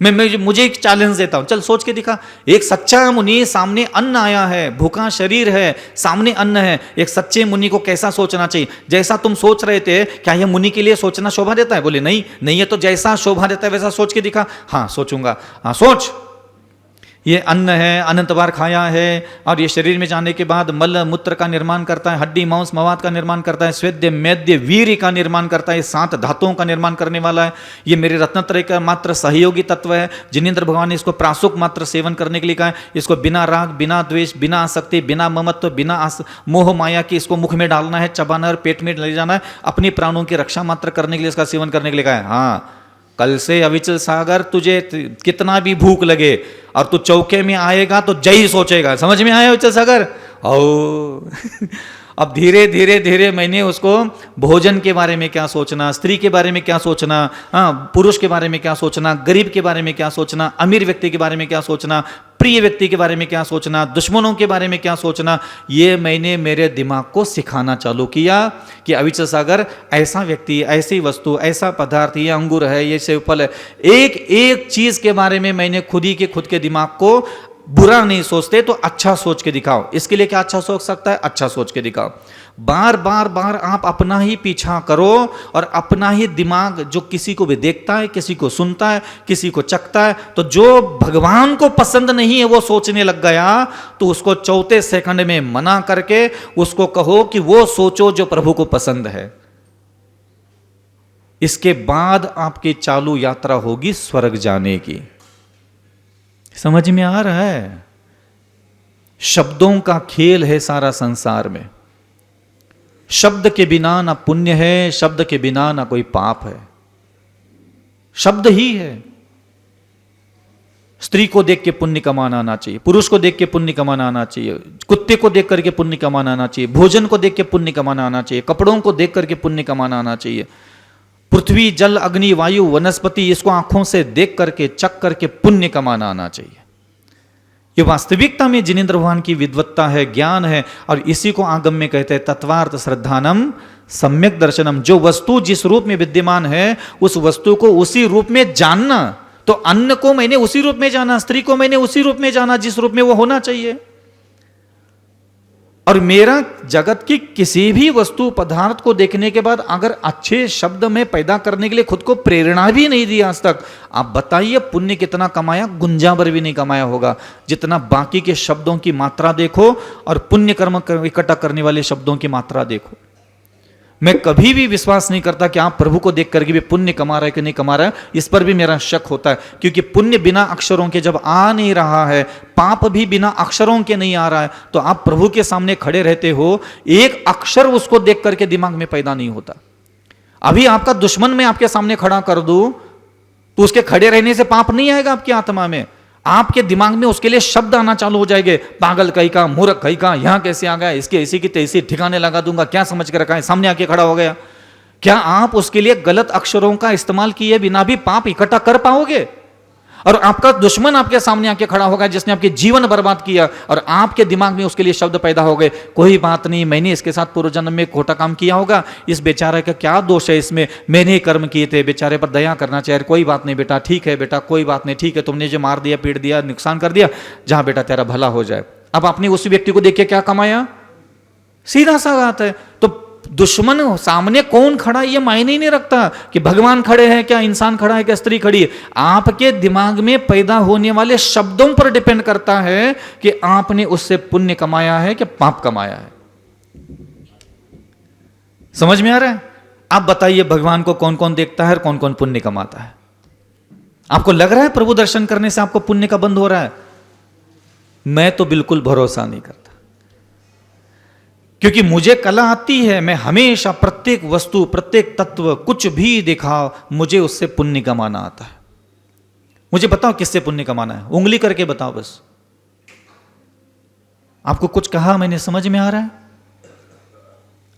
मुझे एक चैलेंज देता हूं, चल सोच के दिखा। एक सच्चा मुनि, सामने अन्न आया है, भूखा शरीर है, सामने अन्न है, एक सच्चे मुनि को कैसा सोचना चाहिए? जैसा तुम सोच रहे थे, क्या यह मुनि के लिए सोचना शोभा देता है? बोले नहीं, नहीं है। तो जैसा शोभा देता है वैसा सोच के दिखा। हाँ सोचूंगा। हाँ सोच, ये अन्न है, अनंत बार खाया है, और ये शरीर में जाने के बाद मल मूत्र का निर्माण करता है, हड्डी मांस मवाद का निर्माण करता है, स्वेद्य मेद्य वीर्य का निर्माण करता है, 7 धातुओं का निर्माण करने वाला है। ये मेरे रत्नत्रय का मात्र सहयोगी तत्व है। जिनेंद्र भगवान ने इसको प्रासुक मात्र सेवन करने के लिए कहा है। इसको बिना राग, बिना द्वेष, बिना आसक्ति, बिना ममत्व, बिना मोह माया की इसको मुख में डालना है, चबाना है और पेट में ले जाना है। अपने प्राणों की रक्षा मात्र करने के लिए इसका सेवन करने के लिए कहा है। हाँ, कल से अविचल सागर तुझे कितना भी भूख लगे और तू चौके में आएगा तो जय ही सोचेगा। समझ में आया अविचल सागर? ओ अब धीरे धीरे धीरे मैंने उसको भोजन के बारे में क्या सोचना, स्त्री के बारे में क्या सोचना, हाँ पुरुष के बारे में क्या सोचना, गरीब के बारे में क्या सोचना, अमीर व्यक्ति के बारे में क्या सोचना, प्रिय व्यक्ति के बारे में क्या सोचना, दुश्मनों के बारे में क्या सोचना, ये मैंने मेरे दिमाग को सिखाना चालू किया कि अविचल सागर ऐसा व्यक्ति, ऐसी वस्तु, ऐसा पदार्थ, ये अंगूर है, ये सेब फल है। एक एक चीज के बारे में मैंने खुद के दिमाग को बुरा नहीं सोचते तो अच्छा सोच के दिखाओ। इसके लिए क्या अच्छा सोच सकता है? अच्छा सोच के दिखाओ। बार बार बार आप अपना ही पीछा करो और अपना ही दिमाग, जो किसी को भी देखता है, किसी को सुनता है, किसी को चखता है, तो जो भगवान को पसंद नहीं है वो सोचने लग गया, तो उसको चौथे सेकंड में मना करके उसको कहो कि वो सोचो जो प्रभु को पसंद है। इसके बाद आपकी चालू यात्रा होगी स्वर्ग जाने की। समझ में आ रहा है? शब्दों का खेल है सारा संसार में। शब्द के बिना ना पुण्य है, शब्द के बिना ना कोई पाप है, शब्द ही है। स्त्री को देख के पुण्य कमाना आना चाहिए, पुरुष को देख के पुण्य कमाना आना चाहिए, कुत्ते को देख करके पुण्य कमाना आना चाहिए, भोजन को देख के पुण्य कमाना आना चाहिए, कपड़ों को देख करके पुण्य कमाना आना चाहिए। पृथ्वी, जल, अग्नि, वायु, वनस्पति, इसको आंखों से देख करके, चख करके पुण्य कमाना आना चाहिए। ये वास्तविकता में जिनेंद्र भगवान की विद्वत्ता है, ज्ञान है, और इसी को आगम में कहते हैं तत्वार्थ श्रद्धानम सम्यक दर्शनम। जो वस्तु जिस रूप में विद्यमान है उस वस्तु को उसी रूप में जानना। तो अन्न को मैंने उसी रूप में जाना, स्त्री को मैंने उसी रूप में जाना जिस रूप में वो होना चाहिए। और मेरा जगत की किसी भी वस्तु पदार्थ को देखने के बाद अगर अच्छे शब्द में पैदा करने के लिए खुद को प्रेरणा भी नहीं दी आज तक, आप बताइए पुण्य कितना कमाया? गुंजा भर भी नहीं कमाया होगा। जितना बाकी के शब्दों की मात्रा देखो और पुण्य कर्म इकट्ठा करने वाले शब्दों की मात्रा देखो। मैं कभी भी विश्वास नहीं करता कि आप प्रभु को देख करके भी पुण्य कमा रहे कि नहीं कमा रहे, इस पर भी मेरा शक होता है। क्योंकि पुण्य बिना अक्षरों के जब आ नहीं रहा है, पाप भी बिना अक्षरों के नहीं आ रहा है, तो आप प्रभु के सामने खड़े रहते हो, एक अक्षर उसको देख करके दिमाग में पैदा नहीं होता। अभी आपका दुश्मन मैं आपके सामने खड़ा कर दूं तो उसके खड़े रहने से पाप नहीं आएगा आपकी आत्मा में। आपके दिमाग में उसके लिए शब्द आना चालू हो जाएंगे, पागल कहीं का, मूर्ख कहीं का, यहां कैसे आ गया, इसके ऐसी की तैसी ठिकाने लगा दूंगा, क्या समझ के रखा है, सामने आके खड़ा हो गया। क्या आप उसके लिए गलत अक्षरों का इस्तेमाल किए बिना भी पाप इकट्ठा कर पाओगे? और आपका दुश्मन आपके सामने आके खड़ा होगा जिसने आपके जीवन बर्बाद किया, और आपके दिमाग में उसके लिए शब्द पैदा हो गए, कोई बात नहीं, मैंने इसके साथ पूर्व जन्म में खोटा काम किया होगा, इस बेचारे का क्या दोष है इसमें, मैंने ही कर्म किए थे, बेचारे पर दया करना चाहिए, कोई बात नहीं बेटा, ठीक है बेटा, कोई बात नहीं, ठीक है, तुमने जो मार दिया, पीट दिया, नुकसान कर दिया, जहां बेटा तेरा भला हो जाए। अब आपने उस व्यक्ति को देख के क्या कमाया? सीधा सा बात है। तो दुश्मन सामने कौन खड़ा ये मायने ही नहीं रखता कि भगवान खड़े हैं क्या, इंसान खड़ा है क्या, स्त्री खड़ी है। आपके दिमाग में पैदा होने वाले शब्दों पर डिपेंड करता है कि आपने उससे पुण्य कमाया है कि पाप कमाया है। समझ में आ रहा है? आप बताइए भगवान को कौन कौन देखता है और कौन कौन पुण्य कमाता है? आपको लग रहा है प्रभु दर्शन करने से आपको पुण्य का बंद हो रहा है? मैं तो बिल्कुल भरोसा नहीं करता, क्योंकि मुझे कला आती है, मैं हमेशा प्रत्येक वस्तु, प्रत्येक तत्व, कुछ भी दिखाओ, मुझे उससे पुण्य कमाना आता है। मुझे बताओ किससे पुण्य कमाना है, उंगली करके बताओ बस। आपको कुछ कहा मैंने, समझ में आ रहा है?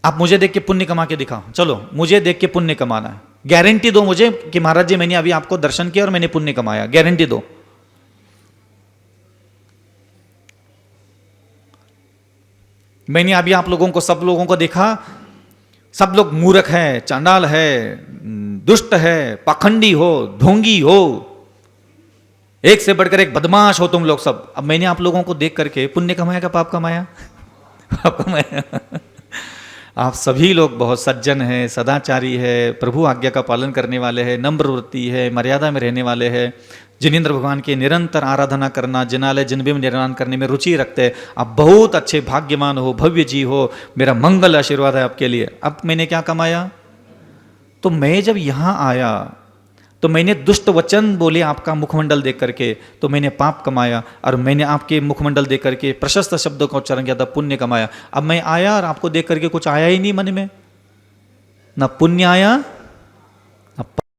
आप मुझे देख के पुण्य कमा के दिखाओ, चलो मुझे देख के पुण्य कमाना है, गारंटी दो मुझे कि महाराज जी मैंने अभी आपको दर्शन किया और मैंने पुण्य कमाया, गारंटी दो। मैंने अभी आप लोगों को, सब लोगों को देखा, सब लोग मूर्ख है, चांडाल है, दुष्ट है, पाखंडी हो, ढोंगी हो, एक से बढ़कर एक बदमाश हो तुम लोग सब। अब मैंने आप लोगों को देख करके पुण्य कमाया का पाप कमाया? पाप कमाया। आप सभी लोग बहुत सज्जन हैं, सदाचारी है, प्रभु आज्ञा का पालन करने वाले हैं, नम्र वृत्ति है, मर्यादा में रहने वाले हैं, जिनेंद्र भगवान की निरंतर आराधना करना, जिनालय जिनबिंब निर्माण करने में रुचि रखते हैं। आप बहुत अच्छे भाग्यवान हो, भव्य जी हो, मेरा मंगल आशीर्वाद है आपके लिए। अब मैंने क्या कमाया? तो मैं जब यहां आया तो मैंने दुष्ट वचन बोले आपका मुखमंडल देख करके, तो मैंने पाप कमाया, और मैंने आपके मुखमंडल देख करके प्रशस्त शब्दों का उच्चारण किया था, पुण्य कमाया। अब मैं आया और आपको देख करके कुछ आया ही नहीं मन में, ना पुण्य आया